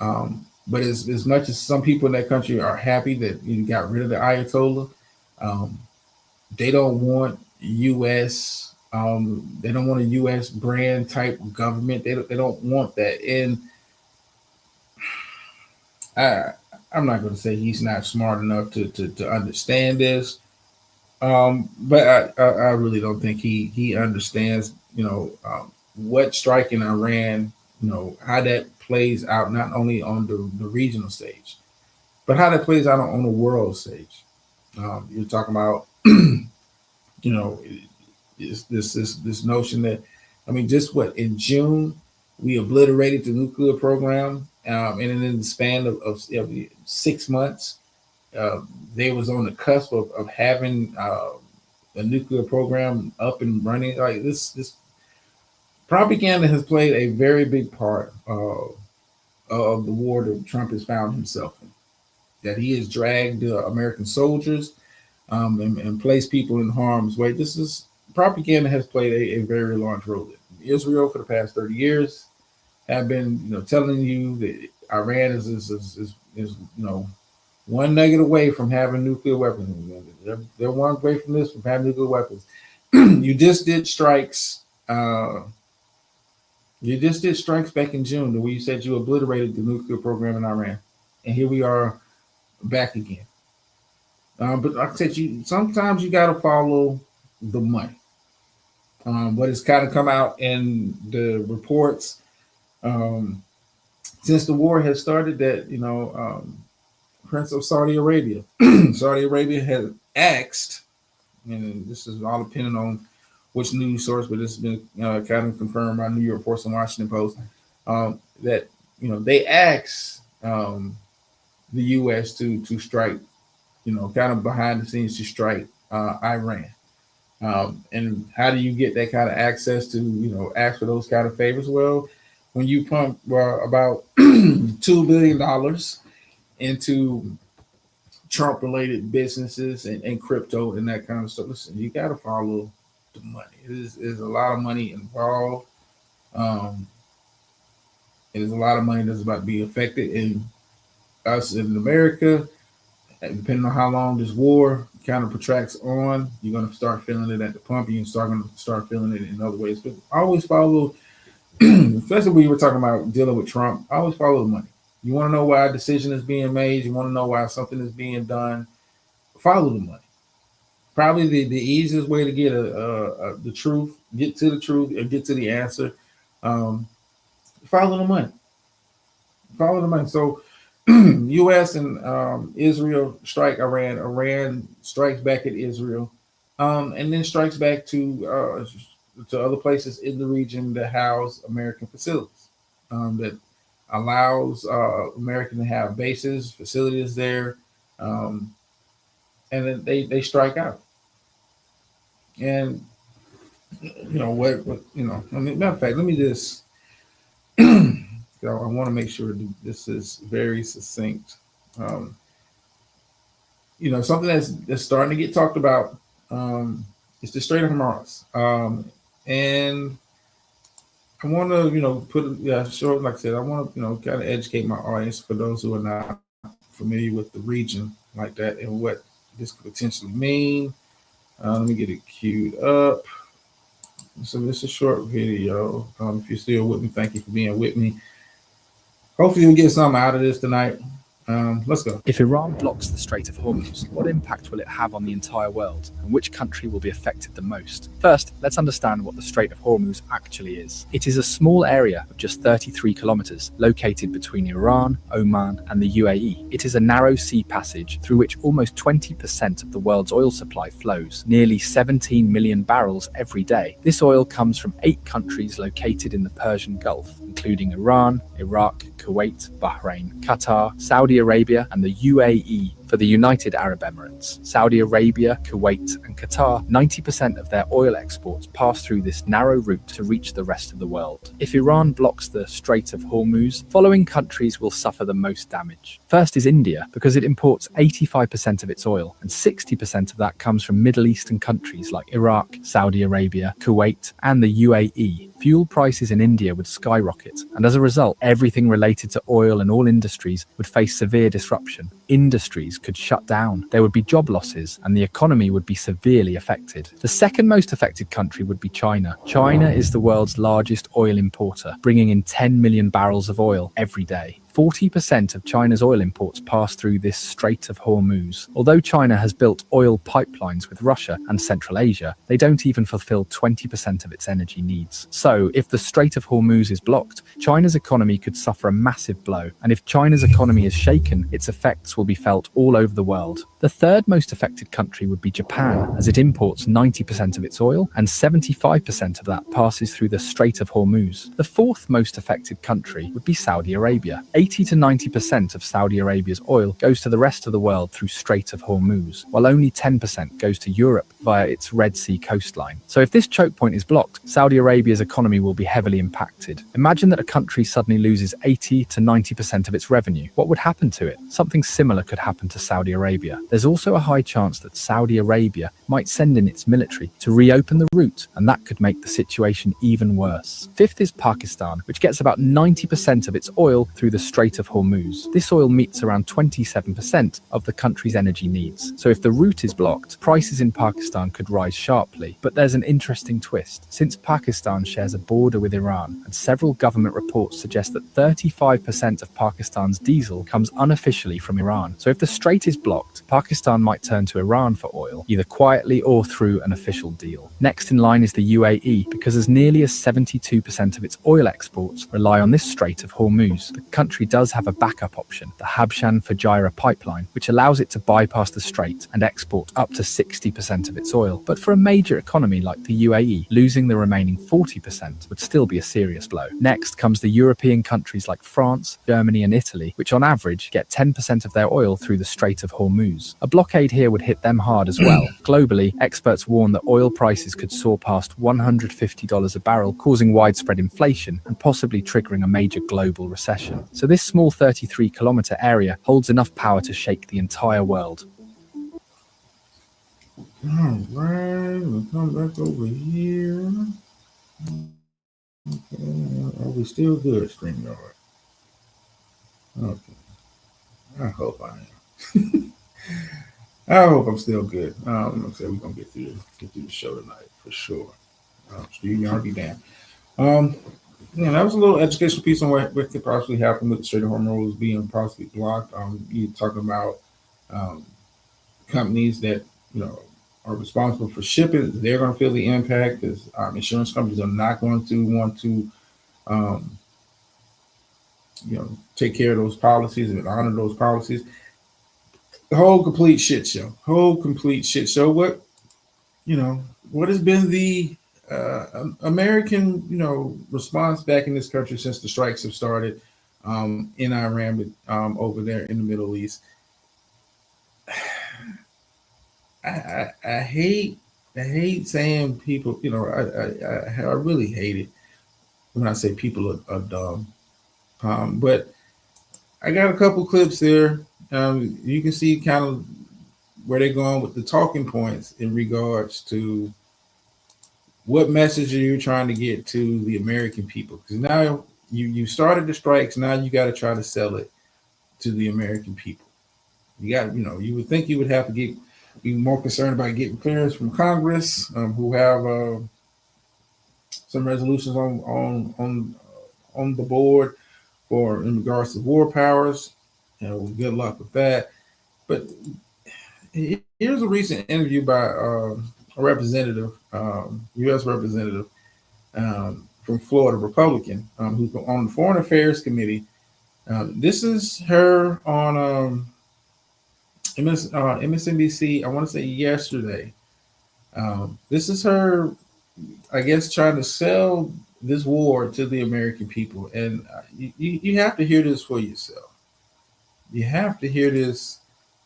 Speaker 5: But as much as some people in that country are happy that you got rid of the Ayatollah, they don't want U.S. They don't want a U.S. brand type government. They don't want that. And I'm not going to say he's not smart enough to understand this, but I really don't think he understands what striking Iran, how that plays out not only on the regional stage, but how that plays out on the world stage. You're talking about this notion that, I mean, just what, in June we obliterated the nuclear program, and in the span of 6 months, they was on the cusp of having a nuclear program up and running. Like this propaganda has played a very big part of the war that Trump has found himself in. That he has dragged American soldiers and placed people in harm's way. This is propaganda has played a very large role. Israel for the past 30 years have been telling you that Iran is one nugget away from having nuclear weapons. They're one away from this, from having nuclear weapons. You just did strikes. You just did strikes back in June, where you said you obliterated the nuclear program in Iran, and here we are back again. But like I said, sometimes you got to follow the money. What has kind of come out in the reports since the war has started, that Prince of Saudi Arabia, Saudi Arabia has asked, and this is all depending on which news source, but this has been kind of confirmed by New York Post and Washington Post, that they asked the U.S. to strike, kind of behind the scenes to strike Iran. And how do you get that kind of access to ask for those kind of favors? Well, when you pump about $2 billion into Trump related businesses and crypto and that kind of stuff. Listen, you got to follow the money. There's a lot of money involved. There's a lot of money that's about to be affected. And us in America, depending on how long this war kind of protracts on, you're going to start feeling it at the pump. You're going to start feeling it in other ways. But always follow, especially when you were talking about dealing with Trump, always follow the money. You want to know why a decision is being made. You want to know why something is being done. Follow the money. Probably the easiest way to get the truth, get to the truth, or get to the answer. Follow the money. Follow the money. So, U.S. and Israel strike Iran. Iran strikes back at Israel, and then strikes back to other places in the region that house American facilities. That allows American to have bases, facilities there, and then they strike out. And you know what you know. I mean, matter of fact, let me just. I want to make sure this is very succinct. You know, something that's starting to get talked about is the Strait of Hormuz, and I want to, sure, like I said, I want to, kind of educate my audience for those who are not familiar with the region like that and what this could potentially mean. Let me get it queued up. So this is a short video. If you're still with me, thank you for being with me. Hopefully you'll get something out of this tonight. Let's go.
Speaker 8: If Iran blocks the Strait of Hormuz, what impact will it have on the entire world, and which country will be affected the most? First, let's understand what the Strait of Hormuz actually is. It is a small area of just 33 kilometers located between Iran, Oman, and the UAE. It is a narrow sea passage through which almost 20% of the world's oil supply flows, nearly 17 million barrels every day. This oil comes from 8 countries located in the Persian Gulf, including Iran, Iraq, Kuwait, Bahrain, Qatar, Saudi Arabia, and the UAE for the United Arab Emirates. Saudi Arabia, Kuwait, and Qatar, 90% of their oil exports pass through this narrow route to reach the rest of the world. If Iran blocks the Strait of Hormuz, following countries will suffer the most damage. First is India, because it imports 85% of its oil, and 60% of that comes from Middle Eastern countries like Iraq, Saudi Arabia, Kuwait, and the UAE. Fuel prices in India would skyrocket, and as a result, everything related to oil and all industries would face severe disruption. Industries could shut down, there would be job losses, and the economy would be severely affected. The second most affected country would be China. China is the world's largest oil importer, bringing in 10 million barrels of oil every day. 40% of China's oil imports pass through this Strait of Hormuz. Although China has built oil pipelines with Russia and Central Asia, they don't even fulfill 20% of its energy needs. So, if the Strait of Hormuz is blocked, China's economy could suffer a massive blow. And if China's economy is shaken, its effects will be felt all over the world. The third most affected country would be Japan, as it imports 90% of its oil, and 75% of that passes through the Strait of Hormuz. The fourth most affected country would be Saudi Arabia. 80 to 90% of Saudi Arabia's oil goes to the rest of the world through Strait of Hormuz, while only 10% goes to Europe via its Red Sea coastline. So if this choke point is blocked, Saudi Arabia's economy will be heavily impacted. Imagine that a country suddenly loses 80 to 90% of its revenue. What would happen to it? Something similar could happen to Saudi Arabia. There's also a high chance that Saudi Arabia might send in its military to reopen the route, and that could make the situation even worse. Fifth is Pakistan, which gets about 90% of its oil through the Strait of Hormuz. This oil meets around 27% of the country's energy needs. So if the route is blocked, prices in Pakistan could rise sharply. But there's an interesting twist. Since Pakistan shares a border with Iran, and several government reports suggest that 35% of Pakistan's diesel comes unofficially from Iran. So if the strait is blocked, Pakistan might turn to Iran for oil, either quietly or through an official deal. Next in line is the UAE, because as nearly as 72% of its oil exports rely on this Strait of Hormuz, the country does have a backup option, the Habshan-Fujairah pipeline, which allows it to bypass the strait and export up to 60% of its oil. But for a major economy like the UAE, losing the remaining 40% would still be a serious blow. Next comes the European countries like France, Germany, and Italy, which on average get 10% of their oil through the Strait of Hormuz. Hormuz. A blockade here would hit them hard as well. Globally, experts warn that oil prices could soar past $150 a barrel, causing widespread inflation and possibly triggering a major global recession. So this small 33-kilometer area holds enough power to shake the entire world.
Speaker 5: All right, we'll come back over here. Okay, are we still good, StreamYard? Okay, I hope I am. I hope I'm still good. Like I said, we're gonna get through the show tonight for sure. StreamYard be damned. Yeah, that was a little educational piece on what could possibly happen with the Strait of Hormuz being possibly blocked. You talking about companies that are responsible for shipping. They're going to feel the impact because insurance companies are not going to want to, take care of those policies and honor those policies. The whole complete shit show. What has been the American, response back in this country since the strikes have started in Iran, but over there in the Middle East? I hate saying people. I really hate it when I say people are dumb. But I got a couple clips there. You can see kind of where they're going with the talking points in regards to what message are you trying to get to the American people? Because now you started the strikes. Now you got to try to sell it to the American people. You got, you would think you would have to be more concerned about getting clearance from Congress, who have some resolutions on the board for in regards to war powers. Good luck with that. But here's a recent interview by a representative, U.S. representative from Florida, Republican, who's on the Foreign Affairs Committee. This is her on MSNBC, I want to say yesterday. This is her, I guess, trying to sell this war to the American people. And you have to hear this for yourself. You have to hear this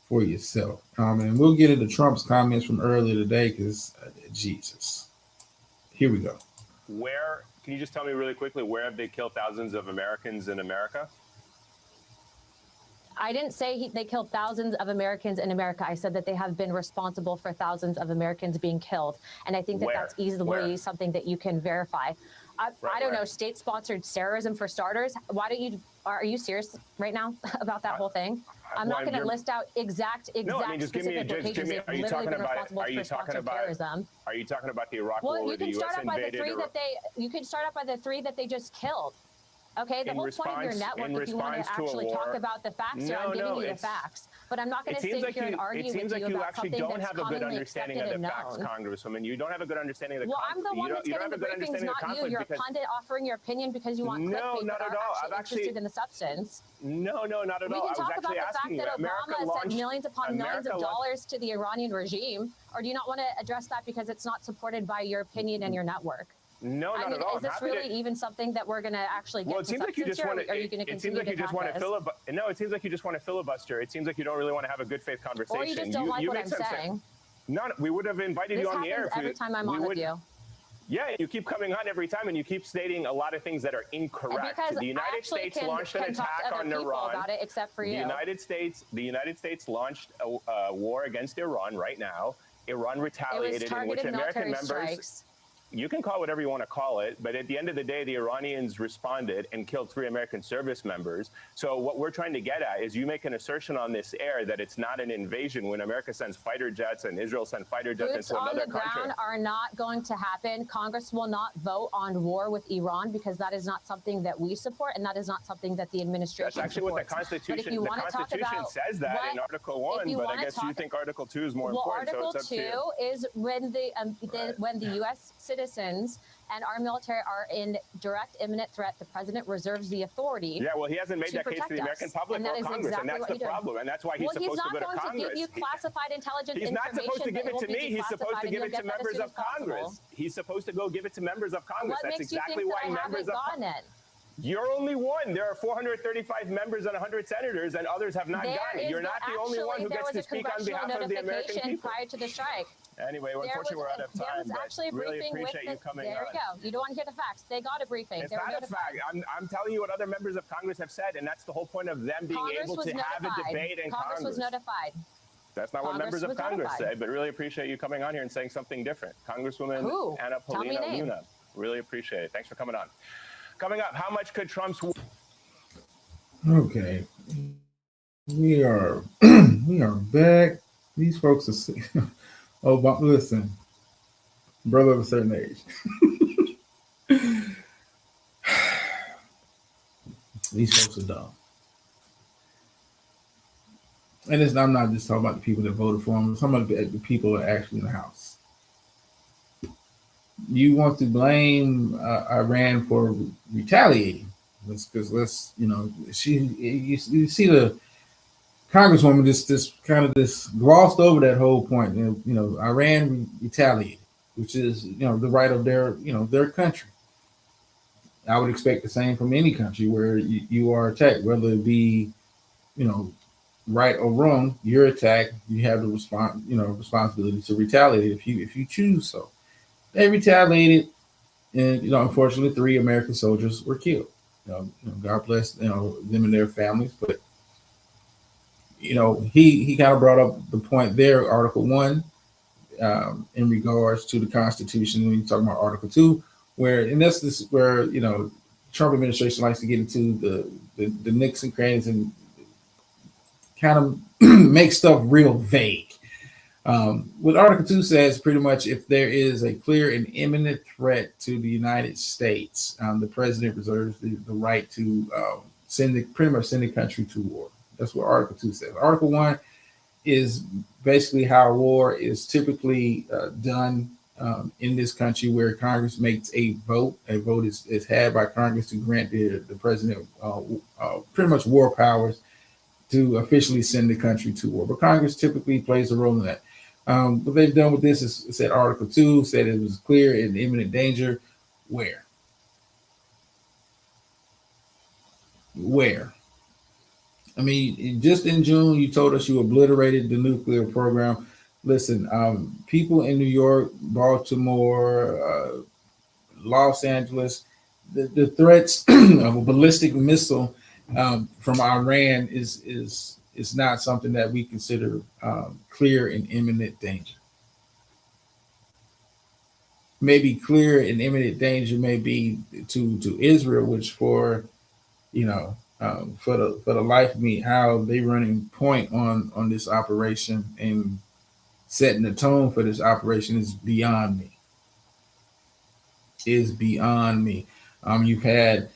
Speaker 5: for yourself. And we'll get into Trump's comments from earlier today because, Jesus. Here we go.
Speaker 9: Can you just tell me really quickly, where have they killed thousands of Americans in America?
Speaker 10: I didn't say they killed thousands of Americans in America. I said that they have been responsible for thousands of Americans being killed. And I think that that's easily something that you can verify. I don't know, state-sponsored terrorism for starters. Are you serious right now about that whole thing? I'm not going to list out exact specific locations that have literally been responsible for sponsored terrorism.
Speaker 9: Are you talking about the Iraq war where the U.S. invaded?
Speaker 10: You can start out by the three that they just killed. Okay, the whole point of your network, if you want to actually talk about the facts here, I'm giving you the facts. But I'm not going to sit here and argue with you about something that's commonly accepted and known.
Speaker 9: Congresswoman, you don't have a good understanding of the
Speaker 10: conflict. Well, I'm the one that's getting the briefings, not you. You're a pundit offering your opinion because you want clickbait, but aren't actually interested in the substance.
Speaker 9: No, not at all.
Speaker 10: We can talk about the fact that Obama has sent millions upon millions of dollars to the Iranian regime, or do you not want to address that because it's not supported by your opinion and your network?
Speaker 9: No, not at all.
Speaker 10: Is this really even something that we're going to actually get to substance here, or are you going to continue to attack this?
Speaker 9: No, it seems like you just want to filibuster. It seems like you don't really want to have a good faith conversation.
Speaker 10: Or you just don't like what I'm saying.
Speaker 9: No, we would have invited you on the air.
Speaker 10: This happens every time I'm on with you.
Speaker 9: Yeah, you keep coming on every time, and you keep stating a lot of things that are incorrect.
Speaker 10: The United States launched an attack on Iran. About it, except for you.
Speaker 9: The United States launched a war against Iran right now. Iran retaliated, in which American members. Strikes. You can call it whatever you want to call it, but at the end of the day, the Iranians responded and killed 3 American service members. So what we're trying to get at is you make an assertion on this air that it's not an invasion when America sends fighter jets and Israel sends fighter jets into another country.
Speaker 10: Boots on the ground are not going to happen. Congress will not vote on war with Iran because that is not something that we support, and that is not something that the administration supports.
Speaker 9: That's actually what the Constitution, says that in Article 1, but I guess you think Article 2 is more important.
Speaker 10: Well, Article 2 is when the U.S. citizens and our military are in direct imminent threat, the president reserves the authority.
Speaker 9: Yeah, well, he hasn't made that case to the American public or Congress, and that's the problem. And that's why he's supposed to go to Congress.
Speaker 10: He's not going to give you classified intelligence
Speaker 9: information. He's not supposed to give it to me. He's supposed to give it to members of Congress. He's supposed to go give it to members of Congress. That's exactly why members of Congress. You're only one. There are 435 members and 100 senators, and others have not gotten it. You're not the only one who gets to speak on behalf of the American people.
Speaker 10: Prior to the strike.
Speaker 9: Anyway, unfortunately, we're out of time.
Speaker 10: There was actually a
Speaker 9: really
Speaker 10: briefing
Speaker 9: appreciate you coming
Speaker 10: There you go. You don't want to hear the facts. They got a briefing.
Speaker 9: It's not a fact. I'm telling you what other members of Congress have said, and that's the whole point of them being able to have a debate in Congress.
Speaker 10: Congress was notified.
Speaker 9: That's not what members of Congress say, but really appreciate you coming on here and saying something different. Congresswoman Anna Paulina Luna. Really appreciate it. Thanks for coming on. Coming up, how much could Trump's...
Speaker 5: Okay. We are back. These folks are sick. Oh, but listen, brother of a certain age. These folks are dumb. And I'm not just talking about the people that voted for him. I'm talking about the people that are actually in the House. You want to blame Iran for retaliating. Because you see the Congresswoman just kind of glossed over that whole point. Iran retaliated, which is the right of their country. I would expect the same from any country where you are attacked, whether it be right or wrong. You're attacked. You have the responsibility to retaliate if you choose so. They retaliated, and unfortunately, 3 American soldiers were killed. God bless them and their families, but he kind of brought up the point there, Article 1, in regards to the Constitution. When you talk about Article 2, and this is where Trump administration likes to get into the nooks and crannies and kind of make stuff real vague. What Article 2 says, pretty much, if there is a clear and imminent threat to the United States, the president reserves the right to send the country to war. That's what Article 2 says. Article 1 is basically how war is typically done in this country, where Congress makes a vote. A vote is had by Congress to grant the president pretty much war powers to officially send the country to war. But Congress typically plays a role in that. What they've done with this is said Article 2 said it was clear and imminent danger. Where? I mean, just in June, you told us you obliterated the nuclear program. Listen, people in New York, Baltimore, Los Angeles, the threats of a ballistic missile from Iran is not something that we consider clear and imminent danger. Maybe clear and imminent danger may be to Israel, which for the life of me, how they running point on this operation and setting the tone for this operation is beyond me. You've had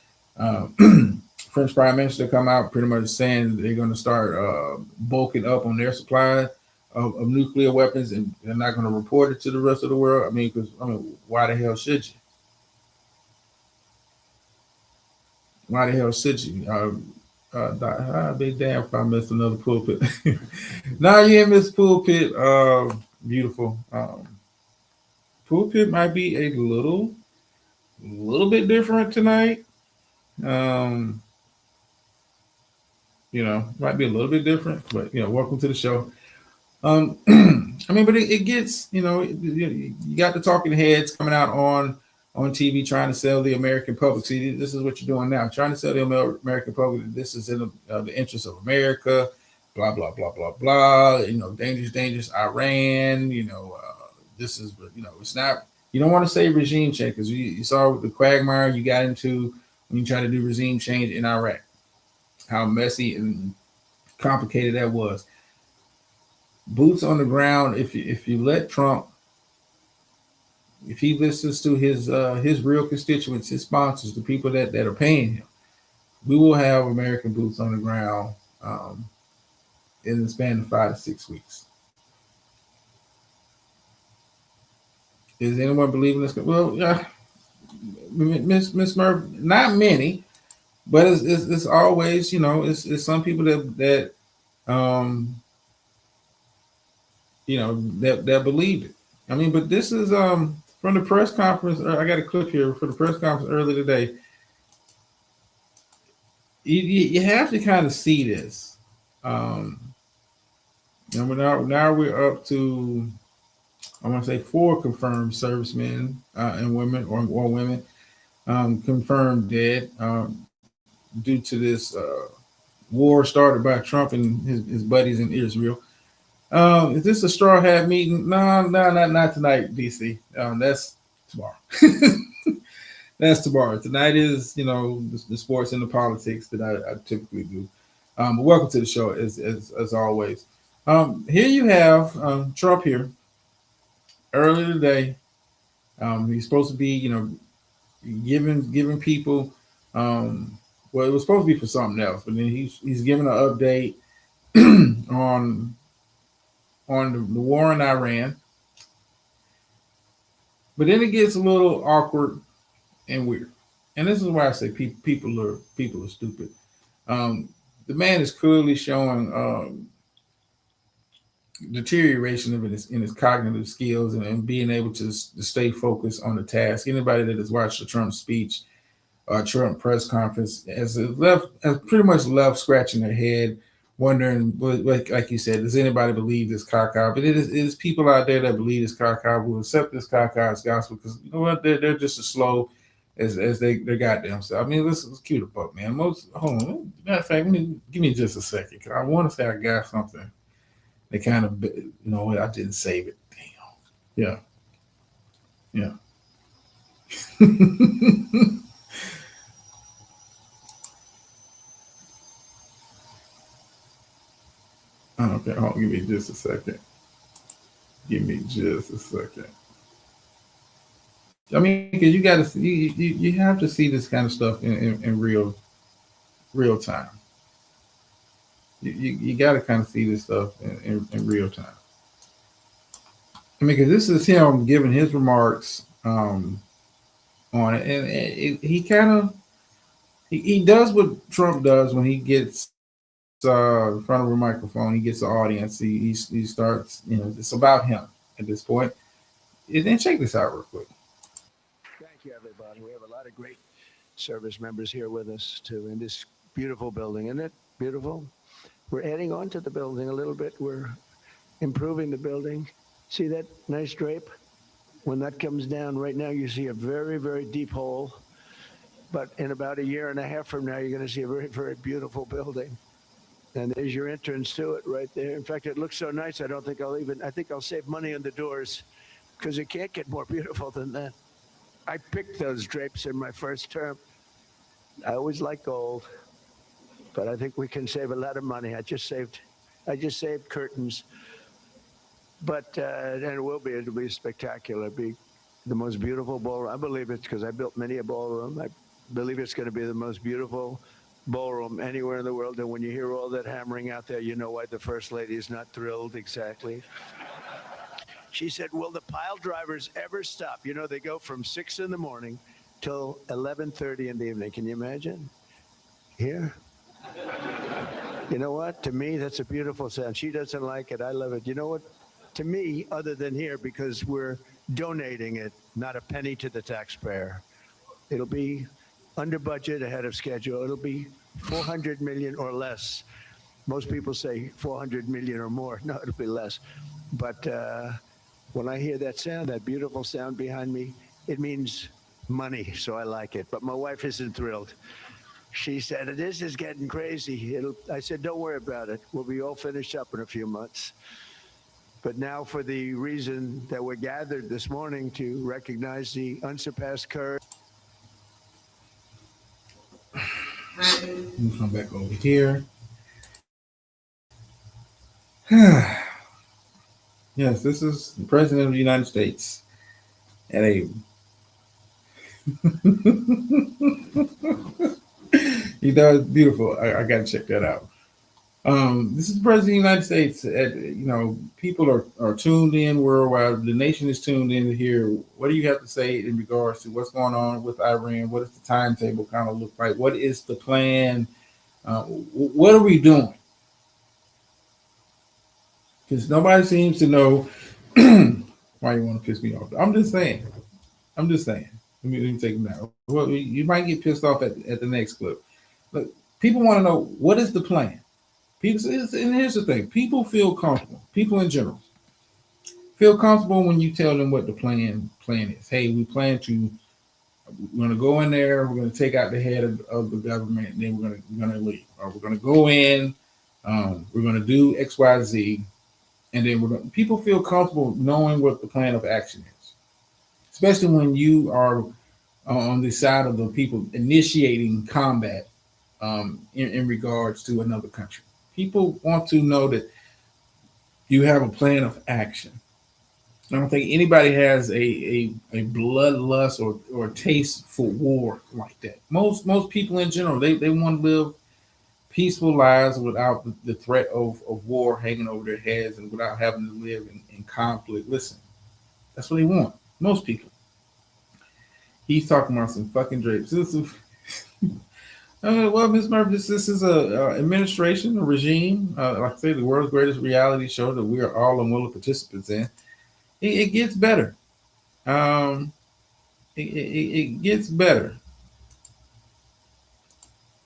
Speaker 5: French Prime Minister come out pretty much saying they're going to start bulking up on their supply of nuclear weapons, and they're not going to report it to the rest of the world. Because why the hell should you? Why the hell should you? I'd be damn if I missed another pulpit. Nah, you ain't missed pulpit. Beautiful. Pulpit might be a little bit different tonight. Might be a little bit different, but welcome to the show. But it gets, you got the talking heads coming out on TV trying to sell the American public. See, this is what you're doing now, trying to sell the American public. This is in the interest of America, blah, blah, blah, blah, blah. Dangerous Iran, this is, it's not, you don't want to say regime change, because you saw the quagmire you got into when you try to do regime change in Iraq, how messy and complicated that was. Boots on the ground. If you let Trump, if he listens to his real constituents, his sponsors, the people that are paying him, we will have American boots on the ground in the span of 5 to 6 weeks. Is anyone believing this? Well, Miss Murph, not many, but it's always, it's some people that that believe it. But this is from the press conference. I got a clip here for the press conference earlier today. you have to kind of see this. And now we're up to, I want to say, 4 confirmed servicemen and women or women confirmed dead due to this war started by Trump and his buddies in Israel. Is this a straw hat meeting? No, not tonight, DC. That's tomorrow. That's tomorrow. Tonight is, the sports and the politics that I typically do. But welcome to the show as always. Here you have Trump here earlier today. He's supposed to be, giving people. Well, it was supposed to be for something else, but then he's giving an update on the war in Iran. But then it gets a little awkward and weird, and this is why I say people are stupid. The man is clearly showing deterioration of in his cognitive skills and being able to stay focused on the task. Anybody that has watched the Trump speech, Trump press conference, has pretty much left scratching their head, wondering, like you said, does anybody believe this caca? But it is people out there that believe this caca, will accept this caca as gospel, because you know what, they're just as slow as their goddamn self. I mean, let's cue the book, man. Hold on, matter of fact, give me just a second, because I want to say I got something. They kind of, I didn't save it. Damn. Yeah. Okay, hold on, give me just a second. I mean, because you got to, you have to see this kind of stuff in real time. You got to kind of see this stuff in real time. I mean, because this is him giving his remarks on it, and he kind of he does what Trump does when he gets in front of a microphone. He gets the audience. He starts, it's about him at this point. And then check this out real quick.
Speaker 11: Thank you, everybody. We have a lot of great service members here with us too in this beautiful building. Isn't it beautiful? We're adding on to the building a little bit. We're improving the building. See that nice drape? When that comes down right now, you see a very, very deep hole. But in about 1.5 years from now, you're going to see a very, very beautiful building. And there's your entrance to it right there. In fact, it looks so nice, I think I'll save money on the doors, because it can't get more beautiful than that. I picked those drapes in my first term. I always like gold, but I think we can save a lot of money. I just saved curtains. But and it'll be spectacular. It'll be the most beautiful ballroom. I believe it's, because I built many a ballroom. I believe it's going to be the most beautiful ballroom anywhere in the world. And when you hear all that hammering out there, you know why the First Lady is not thrilled exactly. She said, will the pile drivers ever stop? They go from 6 in the morning till 11:30 in the evening. Can you imagine? Here? You know what? To me, that's a beautiful sound. She doesn't like it. I love it. You know what? To me, other than here, because we're donating it, not a penny to the taxpayer. It'll be under budget, ahead of schedule. It'll be 400 million or less. Most people say 400 million or more. No, it'll be less. But when I hear that sound, that beautiful sound behind me, it means money, so I like it. But my wife isn't thrilled. She said, this is getting crazy. I said, don't worry about it. We'll be all finished up in a few months. But now, for the reason that we're gathered this morning to recognize the unsurpassed courage.
Speaker 5: Let me come back over here. Yes, this is the President of the United States at a he does beautiful. I got to check that out. This is the President of the United States. People are tuned in worldwide. The nation is tuned in to hear, what do you have to say in regards to what's going on with Iran? What does the timetable kind of look like? What is the plan? What are we doing? Because nobody seems to know why you want to piss me off. I'm just saying. Let me take them down. Well, you might get pissed off at the next clip. Look, People want to know what is the plan. People, and here's the thing: people feel comfortable. People in general feel comfortable when you tell them what the plan is. Hey, we're going to go in there. We're going to take out the head of the government, and then we're going to leave. Or we're going to go in. We're going to do X, Y, Z, and then people feel comfortable knowing what the plan of action is, especially when you are on the side of the people initiating combat in regards to another country. People want to know that you have a plan of action. I don't think anybody has a bloodlust or taste for war like that. Most people in general, they want to live peaceful lives without the threat of war hanging over their heads and without having to live in conflict. Listen, that's what they want. Most people. He's talking about some fucking drapes. Well, Ms. Murphy, this is a administration, a regime, like I say, the world's greatest reality show that we are all unwilling participants in. It gets better. It gets better.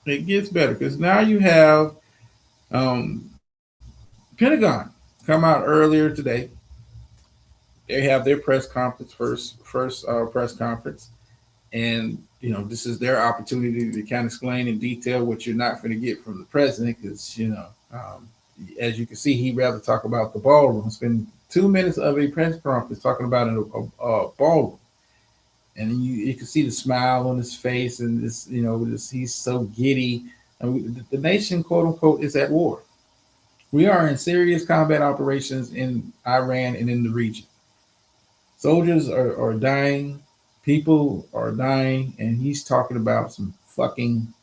Speaker 5: It gets better because now you have Pentagon come out earlier today. They have their press conference, first press conference, and this is their opportunity to kind of explain in detail what you're not going to get from the president because as you can see, he'd rather talk about the ballroom. Spend 2 minutes of a press conference talking about a ballroom, and you can see the smile on his face, and he's so giddy. And the nation, quote unquote, is at war. We are in serious combat operations in Iran and in the region. Soldiers are dying, people are dying, and he's talking about some fucking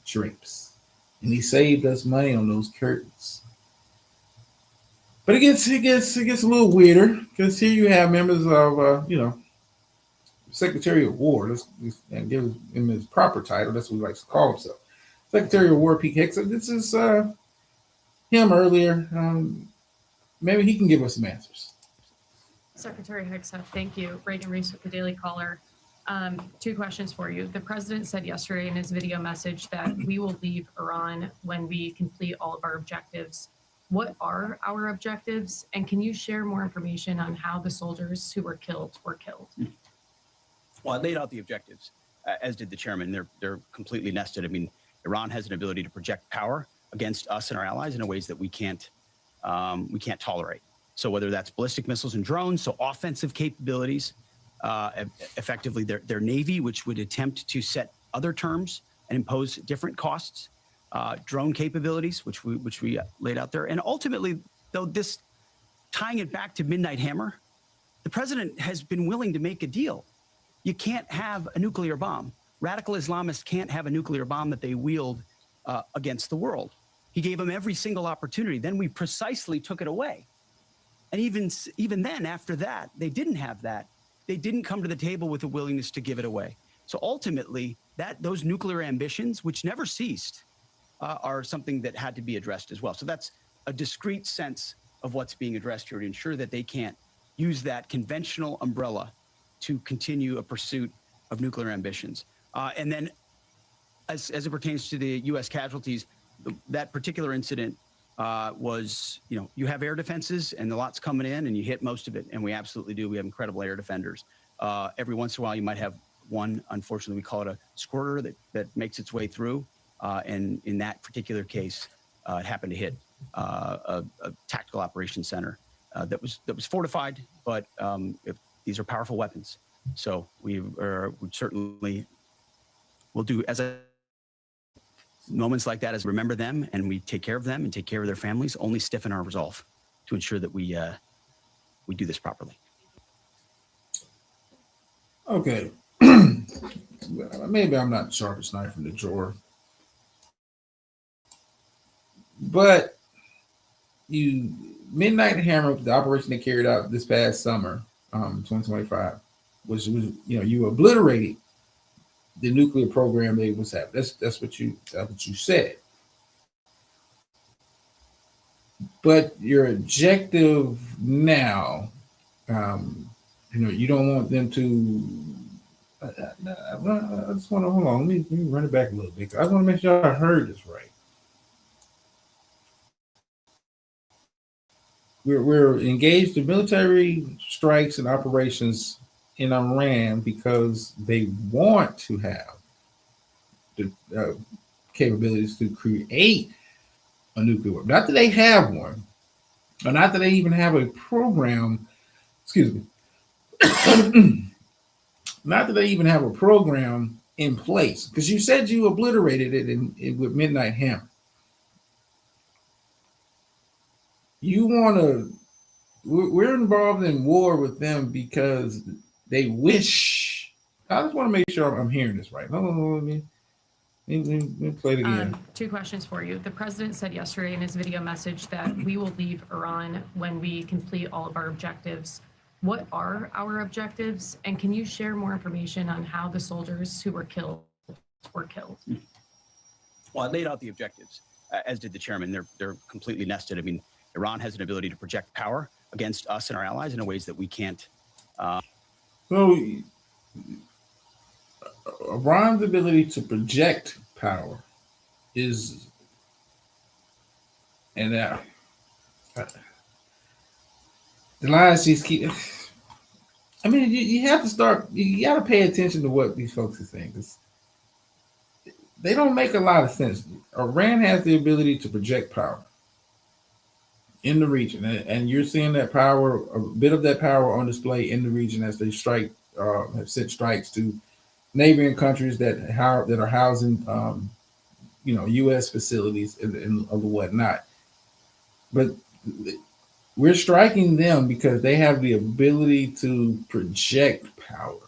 Speaker 5: drapes. And he saved us money on those curtains. But it gets a little weirder because here you have members of Secretary of War. Let's give him his proper title. That's what he likes to call himself. Secretary of War Pete Hegseth. This is him earlier. Maybe he can give us some answers.
Speaker 12: Secretary Hegseth, thank you. Reagan Reese with the Daily Caller. 2 questions for you. The president said yesterday in his video message that we will leave Iran when we complete all of our objectives. What are our objectives? And can you share more information on how the soldiers who were killed were killed?
Speaker 13: Well, I laid out the objectives, as did the chairman. They're completely nested. I mean, Iran has an ability to project power against us and our allies in ways that we can't tolerate. So whether that's ballistic missiles and drones, so offensive capabilities, effectively their Navy, which would attempt to set other terms and impose different costs, drone capabilities, which we laid out there. And ultimately, though, this tying it back to Midnight Hammer, the president has been willing to make a deal. You can't have a nuclear bomb. Radical Islamists can't have a nuclear bomb that they wield against the world. He gave them every single opportunity. Then we precisely took it away. And even then, after that, they didn't have that. They didn't come to the table with a willingness to give it away. So ultimately, those nuclear ambitions, which never ceased, are something that had to be addressed as well. So that's a discrete sense of what's being addressed here to ensure that they can't use that conventional umbrella to continue a pursuit of nuclear ambitions. And then as it pertains to the U.S. casualties, that particular incident was, you have air defenses and the lot's coming in and you hit most of it. And we absolutely do. We have incredible air defenders. Every once in a while, you might have one, unfortunately, we call it a squirter that makes its way through. And in that particular case, it happened to hit a tactical operations center that was fortified, but these are powerful weapons. So we certainly will do moments like that as remember them, and we take care of them and take care of their families, only stiffen our resolve to ensure that we do this properly.
Speaker 5: Okay. Maybe I'm not the sharpest knife in the drawer, but Midnight Hammer, the operation they carried out this past summer, 2025, was you obliterated the nuclear program they was having. That's what you said. But your objective now, you don't want them to. I just want to hold on. Let me run it back a little bit. I want to make sure I heard this right. we're engaged in military strikes and operations in Iran because they want to have the capabilities to create a nuclear weapon. Not that they have one, or not that they even have a program. Excuse me. Not that they even have a program in place, because you said you obliterated it with Midnight Hammer. You want to? We're involved in war with them because they wish. I just want to make sure I'm hearing this right. No, let me play it again.
Speaker 12: Two questions for you. The president said yesterday in his video message that we will leave Iran when we complete all of our objectives. What are our objectives? And can you share more information on how the soldiers who were killed were killed?
Speaker 13: Well, I laid out the objectives, as did the chairman. They're completely nested. I mean, Iran has an ability to project power against us and our allies in ways that we can't.
Speaker 5: So, Iran's ability to project power is, and the lines just keep. I mean, you have to start. You got to pay attention to what these folks are saying, because they don't make a lot of sense. Iran has the ability to project power in the region, and you're seeing that power, a bit of that power on display in the region as they strike, have sent strikes to neighboring countries that are housing, U.S. facilities and whatnot. But we're striking them because they have the ability to project power.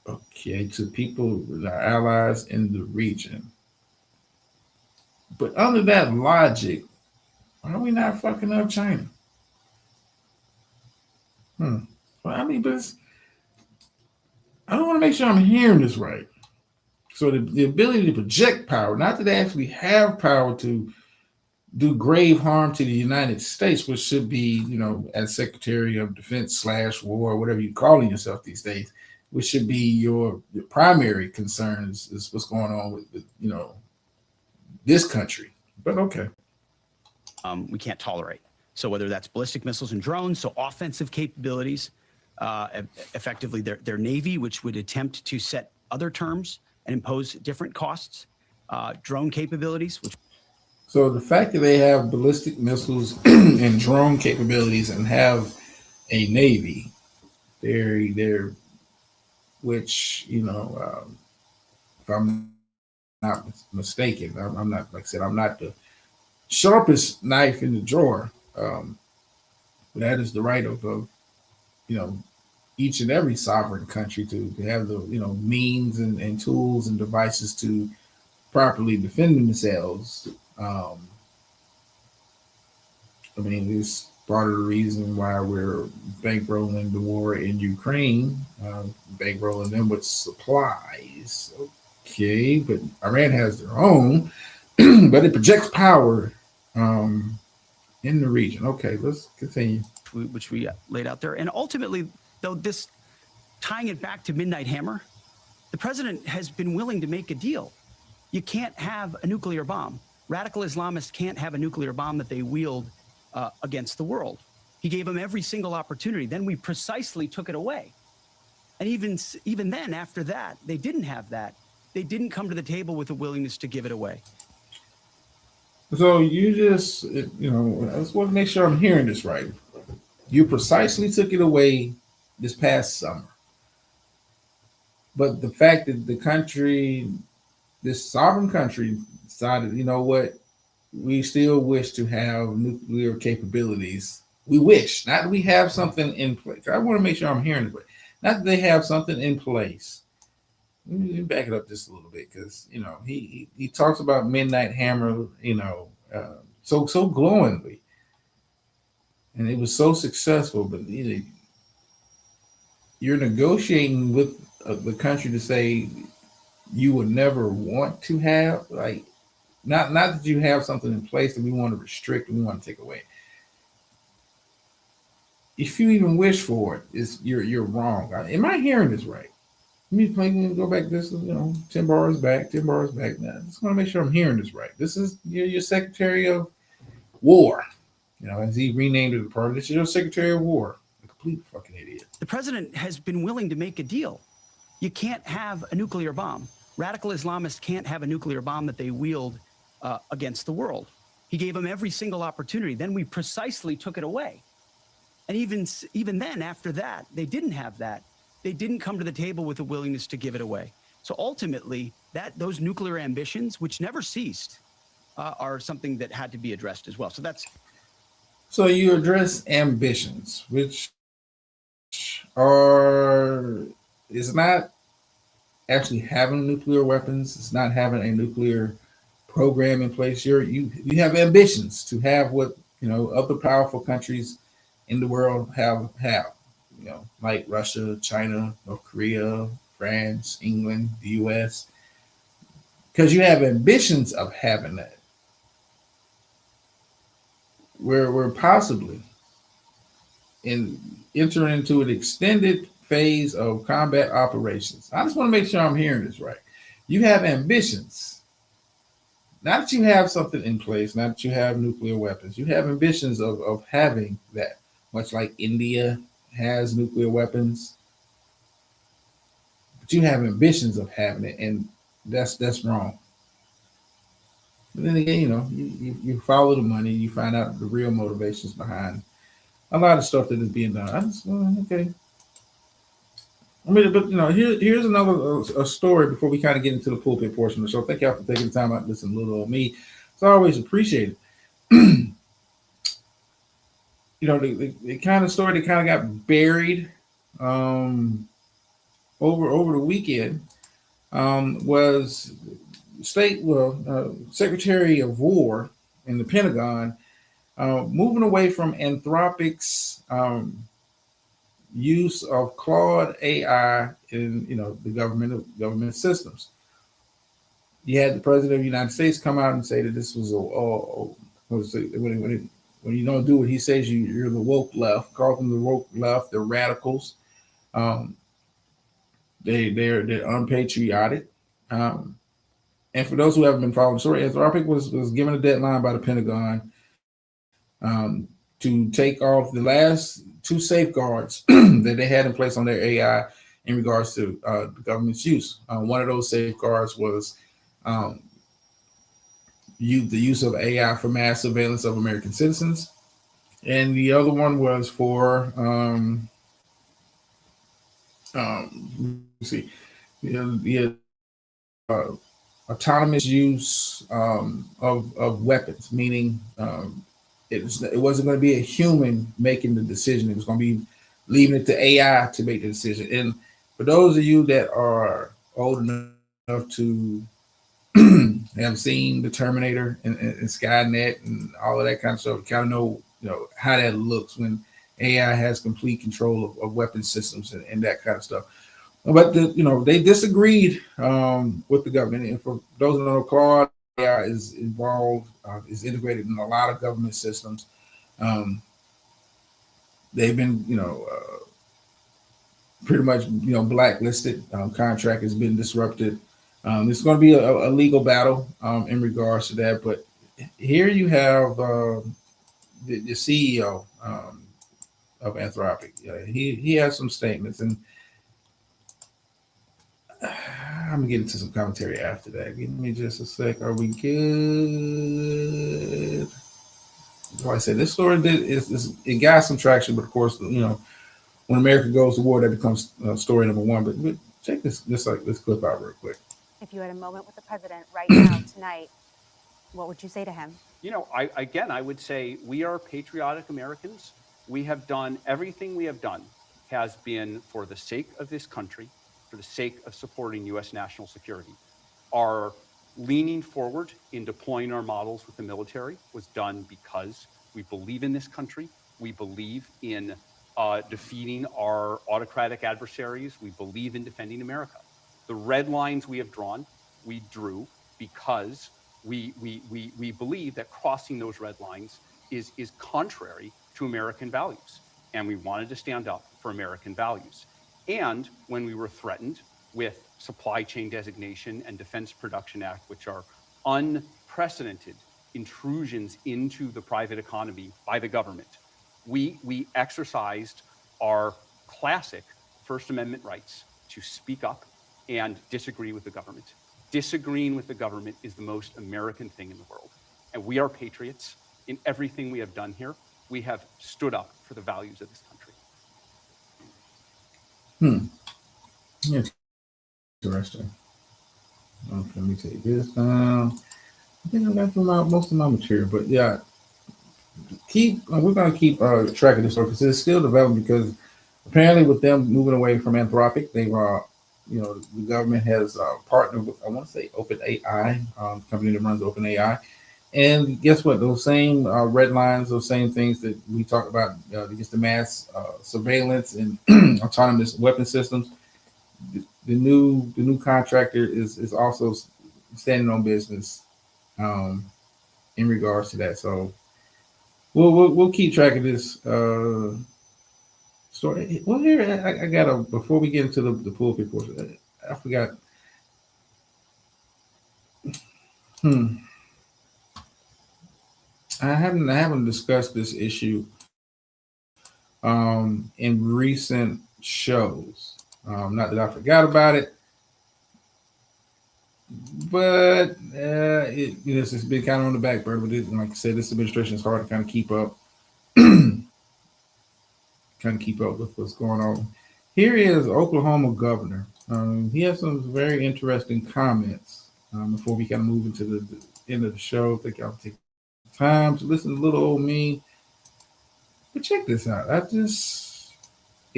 Speaker 5: Okay, to people, our allies in the region. But under that logic, why are we not fucking up China? Well, I mean, but I don't want to make sure I'm hearing this right. So the ability to project power, not that they actually have power to do grave harm to the United States, which should be, as Secretary of Defense / War, whatever you're calling yourself these days, which should be your primary concern is what's going on with this country. But okay.
Speaker 13: We can't tolerate. So whether that's ballistic missiles and drones, so offensive capabilities, effectively their Navy, which would attempt to set other terms and impose different costs, drone capabilities, which.
Speaker 5: So the fact that they have ballistic missiles and drone capabilities and have a Navy, they're which, if I'm not mistaken, I'm not, like I said, I'm not the sharpest knife in the drawer. That is the right of each and every sovereign country to have the means and tools and devices to properly defend themselves. I mean, it's part of the reason why we're bankrolling the war in Ukraine, bankrolling them with supplies. Okay, but Iran has their own, but it projects power in the region. Okay, let's continue.
Speaker 13: Which we laid out there. And ultimately, though, this tying it back to Midnight Hammer, the president has been willing to make a deal. You can't have a nuclear bomb. Radical Islamists can't have a nuclear bomb that they wield against the world. He gave them every single opportunity. Then we precisely took it away. And even then, after that, they didn't have that. They didn't come to the table with a willingness to give it away.
Speaker 5: So you just, I just want to make sure I'm hearing this right. You precisely took it away this past summer. But the fact that the country, this sovereign country, decided, you know what, we still wish to have nuclear capabilities. We wish, not that we have something in place. I want to make sure I'm hearing it right. Not that they have something in place. Let me back it up just a little bit, because he talks about Midnight Hammer, so glowingly, and it was so successful. But you're negotiating with the country to say you would never want to have, like, not that you have something in place that we want to restrict and we want to take away. If you even wish for it, you're wrong. Am I hearing this right? Let me go back this, 10 bars back. Now, I just want to make sure I'm hearing this right. This is your Secretary of war. As he renamed it, the Department of the Secretary of War. A complete fucking idiot.
Speaker 13: The president has been willing to make a deal. You can't have a nuclear bomb. Radical Islamists can't have a nuclear bomb that they wield against the world. He gave them every single opportunity. Then we precisely took it away. And even then, after that, they didn't have that. They didn't come to the table with a willingness to give it away. So ultimately, those nuclear ambitions, which never ceased, are something that had to be addressed as well.
Speaker 5: So you address ambitions, which is not actually having nuclear weapons. It's not having a nuclear program in place. You have ambitions to have what other powerful countries in the world have. Like Russia, China, North Korea, France, England, the U.S. Because you have ambitions of having that. We're possibly entering into an extended phase of combat operations. I just want to make sure I'm hearing this right. You have ambitions. Not that you have something in place, not that you have nuclear weapons. You have ambitions of having that, much like India has nuclear weapons. But you have ambitions of having it, and that's wrong. But then again, you follow the money, you find out the real motivations behind a lot of stuff that is being done. I just okay. I mean, but here's another a story before we kind of get into the pulpit portion of the show. Thank y'all for taking the time out to listen to little old me. It's always appreciated. The kind of story that kind of got buried over the weekend was Secretary of War in the Pentagon moving away from Anthropic's use of Claude AI in the government systems. You had the President of the United States come out and say that this was when you don't do what he says, you're the woke left. Call them the woke left. They're radicals. They're unpatriotic. And for those who haven't been following the story, Anthropic was given a deadline by the Pentagon to take off the last two safeguards that they had in place on their AI in regards to the government's use. One of those safeguards was the use of AI for mass surveillance of American citizens. And the other one was for autonomous use of weapons, meaning it wasn't going to be a human making the decision. It was going to be leaving it to AI to make the decision. And for those of you that are old enough to have seen the Terminator and Skynet and all of that kind of stuff, kind of know how that looks when AI has complete control of weapon systems and that kind of stuff. But they disagreed with the government. And for those who don't know, Claude AI is involved, is integrated in a lot of government systems. They've been, pretty much, blacklisted. Contract has been disrupted. It's going to be a legal battle in regards to that. But here you have the CEO of Anthropic. He has some statements, and I'm gonna get into some commentary after that. Give me just a sec. Are we good? Like I said, this story it got some traction, but of course, when America goes to war, that becomes story number one. But check this clip out real quick.
Speaker 14: If you had a moment with the president right now tonight, what would you say to him?
Speaker 15: I would say we are patriotic Americans. We have done everything we have done has been for the sake of this country, for the sake of supporting U.S. national security. Our leaning forward in deploying our models with the military was done because we believe in this country. We believe in defeating our autocratic adversaries. We believe in defending America. The red lines we have drawn, we drew because we believe that crossing those red lines is contrary to American values. And we wanted to stand up for American values. And when we were threatened with supply chain designation and Defense Production Act, which are unprecedented intrusions into the private economy by the government. We exercised our classic First Amendment rights to speak up and disagree with the government. Disagreeing with the government is the most American thing in the world. And we are patriots. In everything we have done here, we have stood up for the values of this country.
Speaker 5: Yeah. Interesting. Okay, let me take this down. I think I got through most of my material, but yeah, we're going to keep track of this story because it's still developing, because apparently with them moving away from Anthropic, they were, the government has partnered with, I want to say, OpenAI, company that runs OpenAI. And guess what? Those same red lines, those same things that we talked about against the mass surveillance and autonomous weapon systems, the new contractor is also standing on business in regards to that. So we'll keep track of this story. Well, here I got before we get into the pulpit portion, I forgot. I haven't discussed this issue in recent shows. Not that I forgot about it, but it's been kind of on the back burner. But like I said, this administration is hard to kind of keep up, with what's going on. Here is Oklahoma governor. He has some very interesting comments. Before we kind of move into the end of the show, I think I'll take time to listen to little old me. But check this out.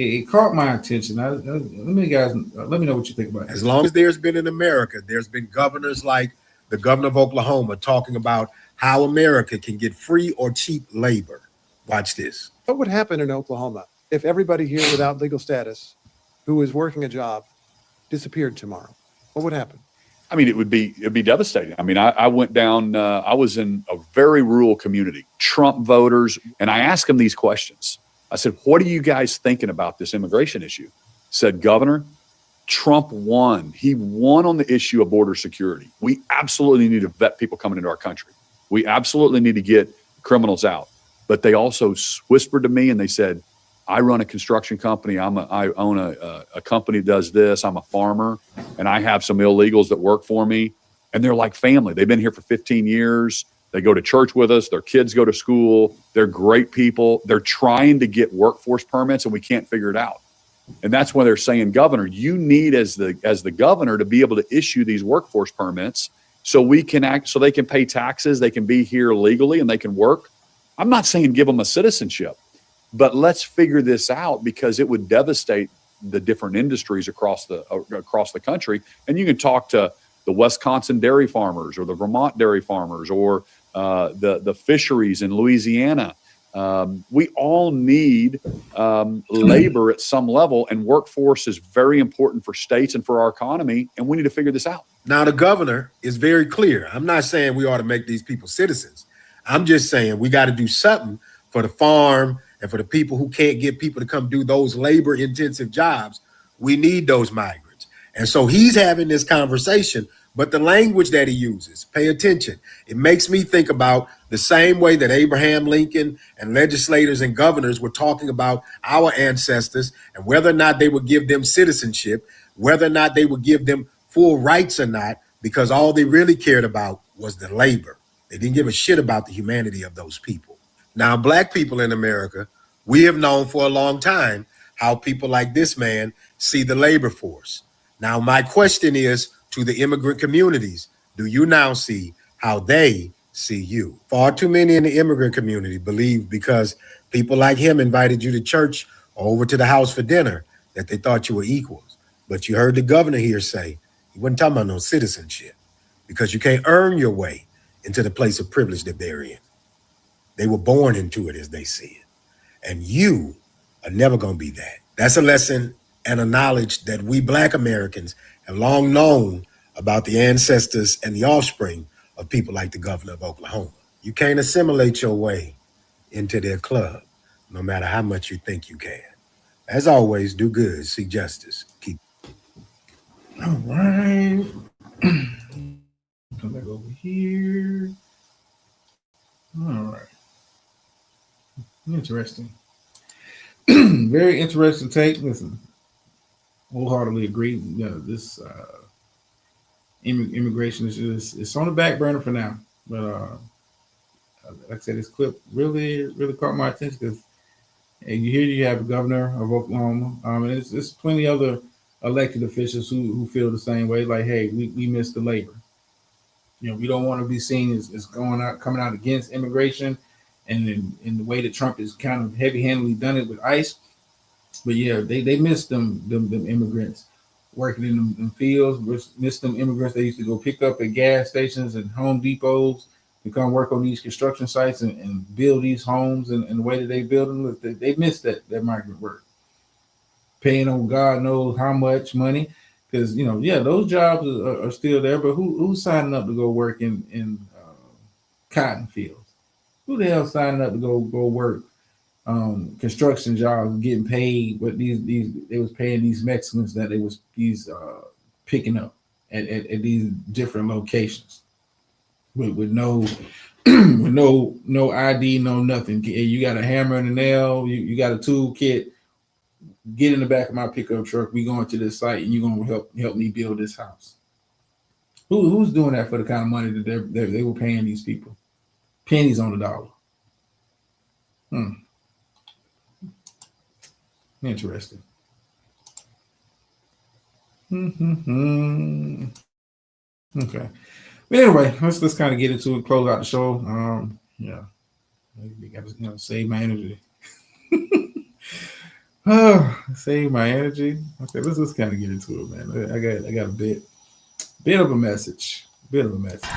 Speaker 5: It caught my attention. Let me know what you think about it.
Speaker 16: As long as there's been in America, there's been governors like the governor of Oklahoma talking about how America can get free or cheap labor. Watch this.
Speaker 17: What would happen in Oklahoma if everybody here without legal status who is working a job disappeared tomorrow? What would happen?
Speaker 18: I mean, it'd be devastating. I mean, I went down, I was in a very rural community, Trump voters, and I asked them these questions. I said, what are you guys thinking about this immigration issue? Said, Governor, Trump won. He won on the issue of border security. We absolutely need to vet people coming into our country. We absolutely need to get criminals out. But they also whispered to me and they said, I run a construction company. I own a company that does this. I'm a farmer, and I have some illegals that work for me, and they're like family. They've been here for 15 years. They go to church with us. Their kids go to school. They're great people. They're trying to get workforce permits, and we can't figure it out. And that's why they're saying, Governor, you need as the governor to be able to issue these workforce permits so we can so they can pay taxes, they can be here legally, and they can work. I'm not saying give them a citizenship. But let's figure this out, because it would devastate the different industries across the country. And you can talk to the Wisconsin dairy farmers or the Vermont dairy farmers or the fisheries in Louisiana. We all need labor at some level, and workforce is very important for states and for our economy. And we need to figure this out.
Speaker 16: Now, the governor is very clear. I'm not saying we ought to make these people citizens. I'm just saying we got to do something for the farm and for the people who can't get people to come do those labor intensive jobs. We need those migrants. And so he's having this conversation, but the language that he uses, pay attention. It makes me think about the same way that Abraham Lincoln and legislators and governors were talking about our ancestors and whether or not they would give them citizenship, whether or not they would give them full rights or not, because all they really cared about was the labor. They didn't give a shit about the humanity of those people. Now, black people in America, we have known for a long time how people like this man see the labor force. Now, my question is to the immigrant communities, do you now see how they see you? Far too many in the immigrant community believe because people like him invited you to church or over to the house for dinner that they thought you were equals. But you heard the governor here say he wasn't talking about no citizenship, because you can't earn your way into the place of privilege that they're in. They were born into it, as they see it. And you are never going to be that. That's a lesson and a knowledge that we Black Americans have long known about the ancestors and the offspring of people like the governor of Oklahoma. You can't assimilate your way into their club, no matter how much you think you can. As always, do good, seek justice. Keep.
Speaker 5: All right. Come back over here. Interesting. Very interesting take. Listen, wholeheartedly agree. You know, this immigration is just it's on the back burner for now. But like I said, this clip really caught my attention because you have the governor of Oklahoma, and it's plenty other elected officials who feel the same way. Like, hey, we miss the labor. You know, we don't want to be seen as coming out against immigration, and in the way that Trump is kind of heavy-handedly done it with ICE. But yeah, they miss them immigrants working in them fields. Miss them immigrants they used to go pick up at gas stations and Home Depots to come work on these construction sites and build these homes and the way that they build them. They miss that migrant work, paying on God knows how much money. Because those jobs are still there, but who's signing up to go work in cotton fields? Who the hell signing up to go work construction jobs, getting paid what these they was paying these Mexicans that they was picking up at these different locations with no with no ID, no nothing. You got a hammer and a nail, you got a toolkit. Get in the back of my pickup truck. We going to this site, and you're gonna help me build this house. Who's doing that for the kind of money that they were paying these people? Pennies on the dollar. Interesting. Okay. But anyway, let's kind of get into it. Close out the show. Yeah, you got to save my energy. Save my energy. Okay, let's kind of get into it, man. I got a bit of a message. Bit of a message.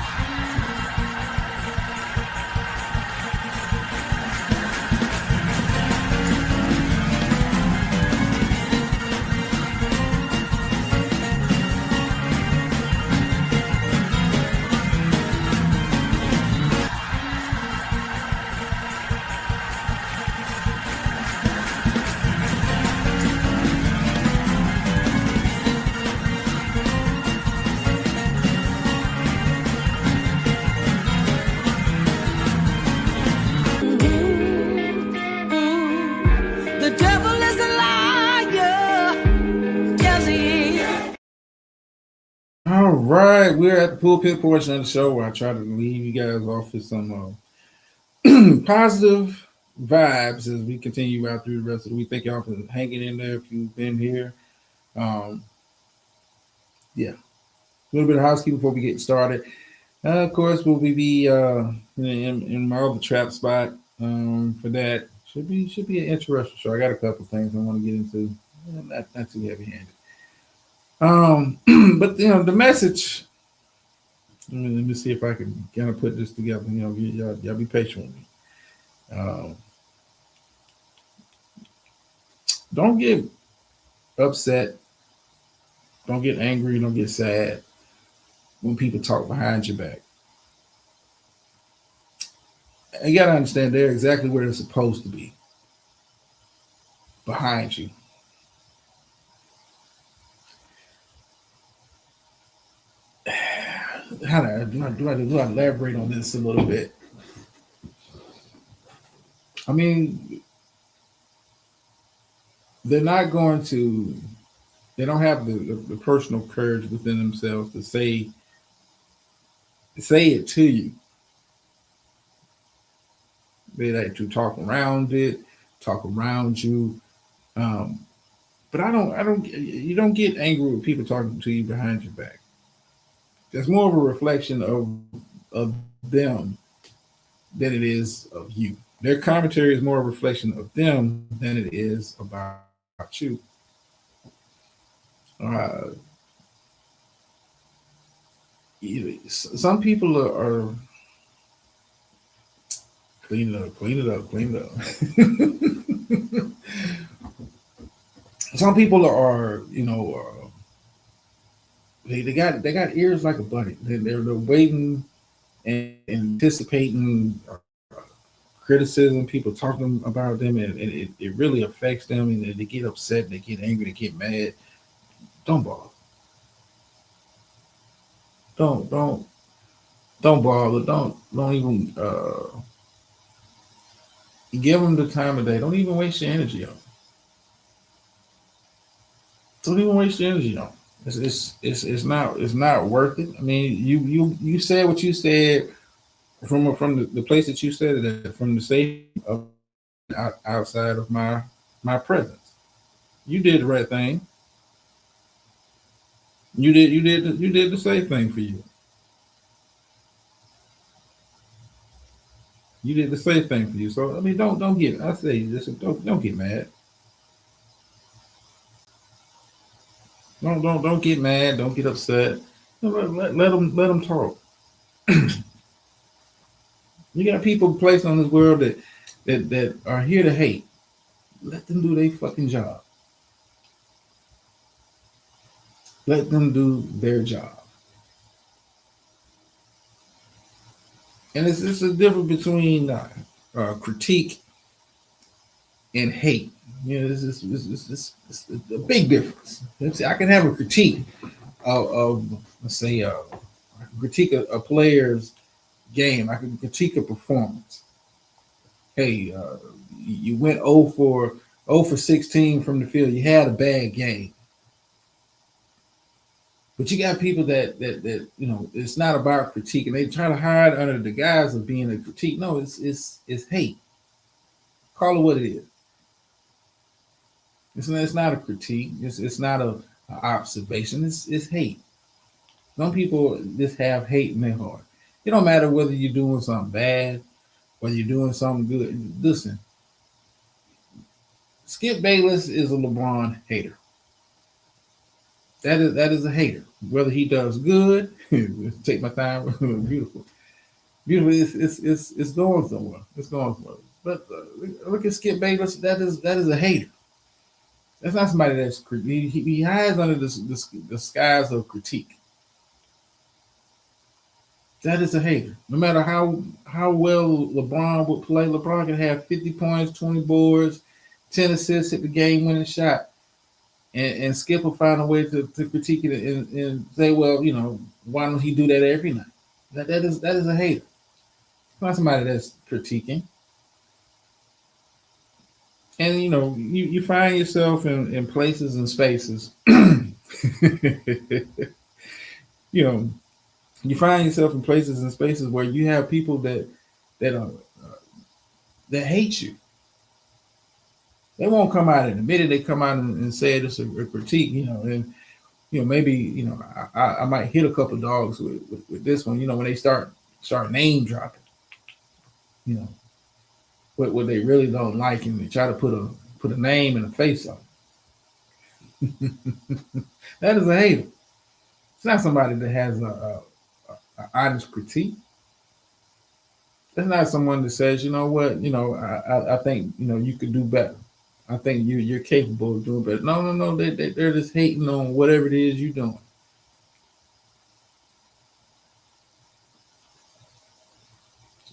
Speaker 5: All right, we're at the pulpit portion of the show where I try to leave you guys off with some positive vibes as we continue out through the rest of the week. Thank y'all for hanging in there if you've been here. Yeah, a little bit of housekeeping before we get started. Of course, we'll be in my other trap spot for that. Should be an interesting show. I got a couple things I want to get into. Not too heavy-handed. But the message. Let me see if I can kind of put this together. Y'all be patient with me. Don't get upset. Don't get angry. Don't get sad when people talk behind your back. You gotta understand they're exactly where they're supposed to be. Behind you. How do I elaborate on this a little bit? I mean, they don't have the personal courage within themselves to say it to you. They like to talk around it, talk around you. But you don't get angry with people talking to you behind your back. That's more of a reflection of them than it is of you. Their commentary is more a reflection of them than it is about you. Some people are clean it up. Some people are, they got ears like a bunny. They're waiting and anticipating criticism, people talking about them, and it really affects them, and they get upset, they get angry, they get mad. Don't bother. Don't bother. Don't even Give them the time of day. Don't even waste your energy on them. Don't even waste your energy on them. It's not worth it. I mean, you said what you said from the place that you said it at, from the safety of outside of my presence. You did the right thing. You did the safe thing for you. You did the safe thing for you. So I mean, don't get. I say this. Don't get mad. Don't get mad. Don't get upset. Let them talk. You got people placed on this world that are here to hate. Let them do their fucking job. Let them do their job. And it's a difference between critique and hate. You know, it's a big difference. I can have a critique of let's say, I can critique a player's game. I can critique a performance. Hey, you went 0 for 16 from the field. You had a bad game. But you got people that you know, it's not about critique, and they try to hide under the guise of being a critique. No, it's hate. Call it what it is. It's not a critique. It's not a observation. It's hate. Some people just have hate in their heart. It don't matter whether you're doing something bad, whether you're doing something good. Listen, Skip Bayless is a LeBron hater. That is a hater. Whether he does good, take my time. Beautiful. It's going somewhere. It's going somewhere. But look at Skip Bayless. That is a hater. That's not somebody that's he hides under this disguise of critique. That is a hater. No matter how well LeBron would play, LeBron can have 50 points, 20 boards, 10 assists, hit the game-winning shot, and Skip will find a way to critique it and say, well, you know, why don't he do that every night? That is a hater. It's not somebody that's critiquing. And you know, you find yourself in places and spaces. You know, you find yourself in places and spaces where you have people that hate you. They won't come out and admit it. They come out and say it's a critique, you know, and you know, maybe, you know, I might hit a couple dogs with this one, you know, when they start name dropping, you know, what they really don't like, and they try to put a name and a face on it. That is a hater. It's not somebody that has a honest critique. It's not someone that says, you know what, you know, I think, you know, you could do better. I think you're capable of doing better. No. They're just hating on whatever it is you're doing.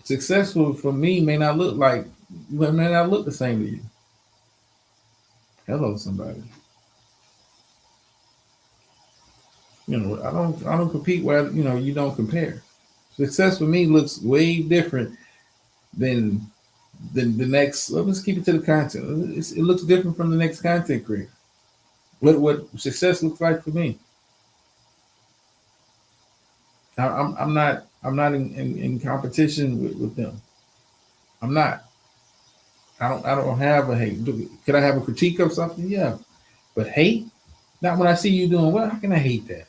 Speaker 5: Successful for me may not look the same to you. Hello, somebody. You know, I don't compete where, you know, you don't compare. Success for me looks way different than the next. Let's keep it to the content. It looks different from the next content creator. What success looks like for me. I'm not in competition with them. I'm not. I don't have a hate. Could I have a critique of something? Yeah, but hate. Not when I see you doing well. How can I hate that?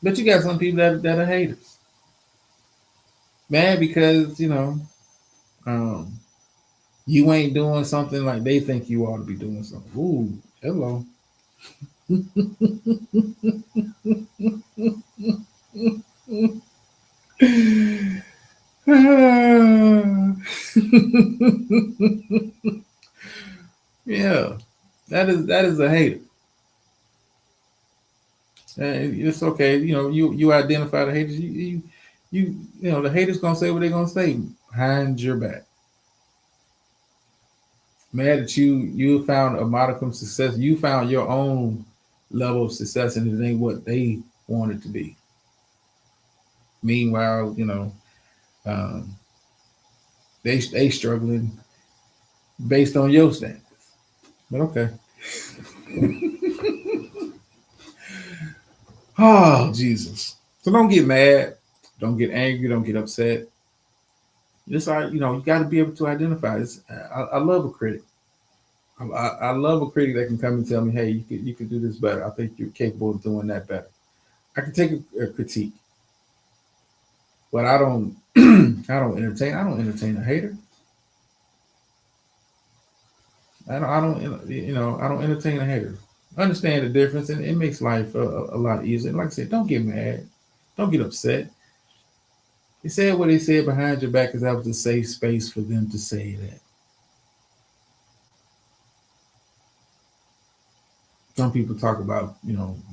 Speaker 5: But you got some people that are haters. Mad because, you know, you ain't doing something like they think you ought to be doing something. Ooh, hello. Yeah, that is a hater. It's okay. You know, you identify the haters. You know, the haters gonna say what they're gonna say behind your back. Mad that you found a modicum success. You found your own level of success, and it ain't what they want it to be. Meanwhile, you know, um, they struggling based on your standards. But okay. Oh, Jesus. So don't get mad. Don't get angry. Don't get upset. Just you got to be able to identify this. I love a critic. I love a critic that can come and tell me, hey, you could do this better. I think you're capable of doing that better. I can take a critique, but I don't I don't entertain a hater. I don't entertain a hater. Understand the difference, and it makes life a lot easier. Like I said, don't get mad. Don't get upset. They said what they said behind your back because that was a safe space for them to say that. Some people talk about,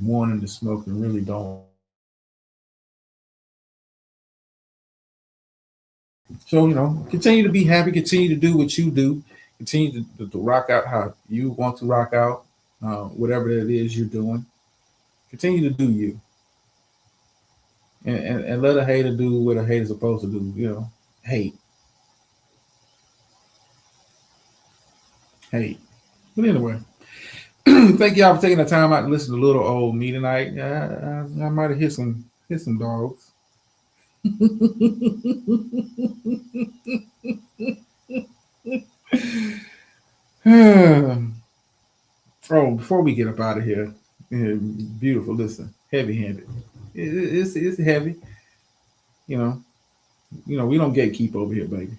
Speaker 5: wanting to smoke and really don't. So, continue to be happy, continue to do what you do, continue to rock out how you want to rock out, whatever it is you're doing. Continue to do you. And let a hater do what a hater's supposed to do, hate. Hate. But anyway, thank y'all for taking the time out to listen to little old me tonight. I might have hit some dogs. Oh, before we get up out of here, beautiful. Listen, heavy-handed. It's heavy. We don't gatekeep over here, baby.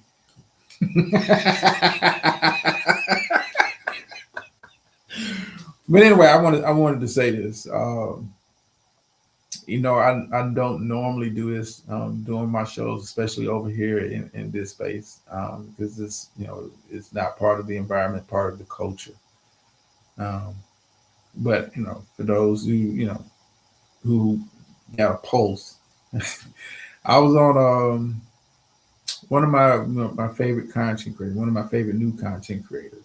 Speaker 5: But anyway, I wanted to say this. I don't normally do this during my shows, especially over here in this space, because this, it's not part of the environment, part of the culture. But for those who got a pulse, I was on one of my favorite content creators, one of my favorite new content creators.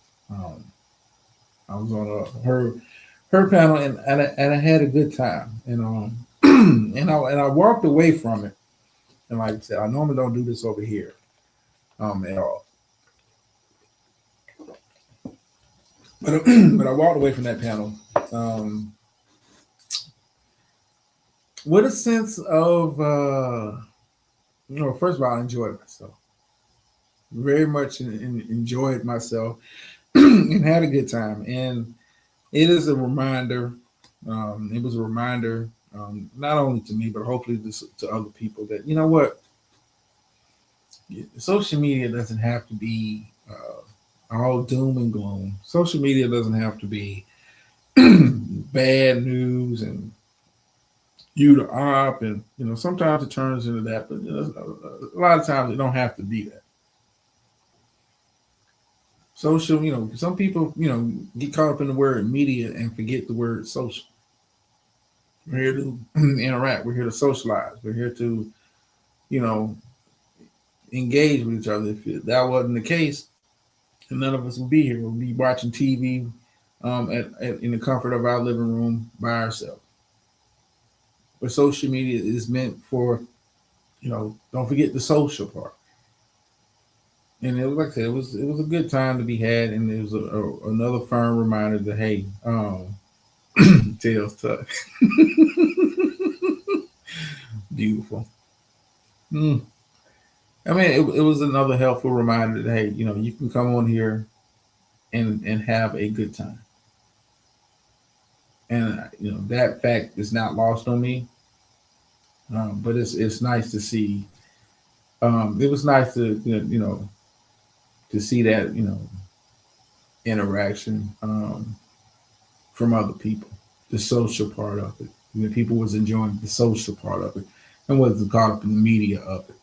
Speaker 5: I was on her panel, and I had a good time, and I walked away from it, and like I said, I normally don't do this over here, at all. But but I walked away from that panel, with a sense of, first of all, I enjoyed myself. Very much enjoyed myself and had a good time. And it is a reminder. It was a reminder, not only to me, but hopefully to other people that, you know what, social media doesn't have to be all doom and gloom. Social media doesn't have to be bad news and you the op, and sometimes it turns into that, but a lot of times it don't have to be that. Social, some people, get caught up in the word media and forget the word social. We're here to interact. We're here to socialize. We're here to, engage with each other. If that wasn't the case, none of us would be here. We'll be watching TV in the comfort of our living room by ourselves. But social media is meant for, don't forget the social part. And it was, like I said, it was a good time to be had, and it was another firm reminder that, hey, tails tuck. Beautiful. I mean, it was another helpful reminder that, hey, you can come on here and have a good time. And that fact is not lost on me. But it's nice to see. It was nice to to see that interaction from other people, the social part of it. People was enjoying the social part of it and wasn't caught up in the media of it.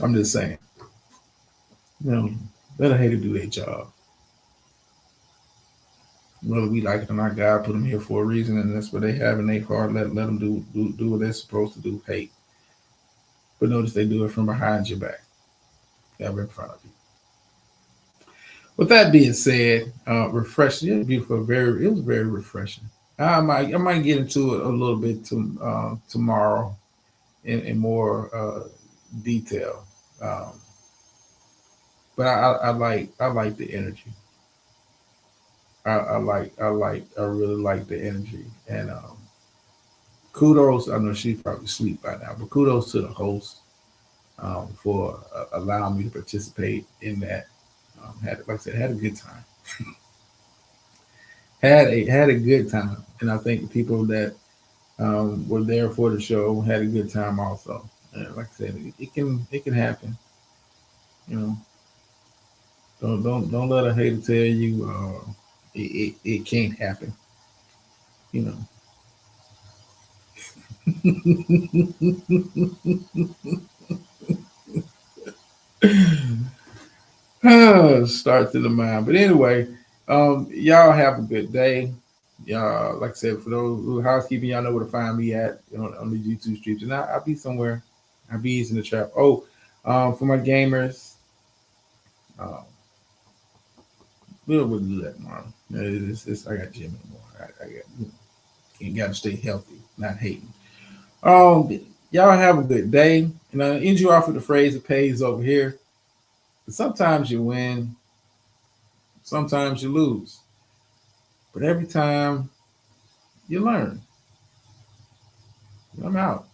Speaker 5: I'm just saying, let a hater do their job. Whether we like it or not, God put them here for a reason, and that's what they have in their heart. Let them do what they're supposed to do. Hate, but notice they do it from behind your back, never in front of you. With that being said, refreshing, yeah, beautiful, it was very refreshing. I might get into it a little bit tomorrow, in more detail. But I like the energy. I really like the energy. And kudos. I know she probably asleep by now, but kudos to the host for allowing me to participate in that. Like I said, had a good time. Had a good time, and I think the people that were there for the show had a good time also. And like I said, it can happen. You know, don't let a hater tell you it can't happen. You know, start to the mind. But anyway, y'all have a good day. Y'all, like I said, for those who housekeeping, y'all know where to find me at on the YouTube streets, and I'll be somewhere. I'll be in the trap. Oh, for my gamers, um, we'll do that tomorrow. I got gym anymore. I got you got to stay healthy, not hating. Y'all have a good day, and I end you off with the phrase that pays over here. Sometimes you win, sometimes you lose, but every time you learn. I'm out.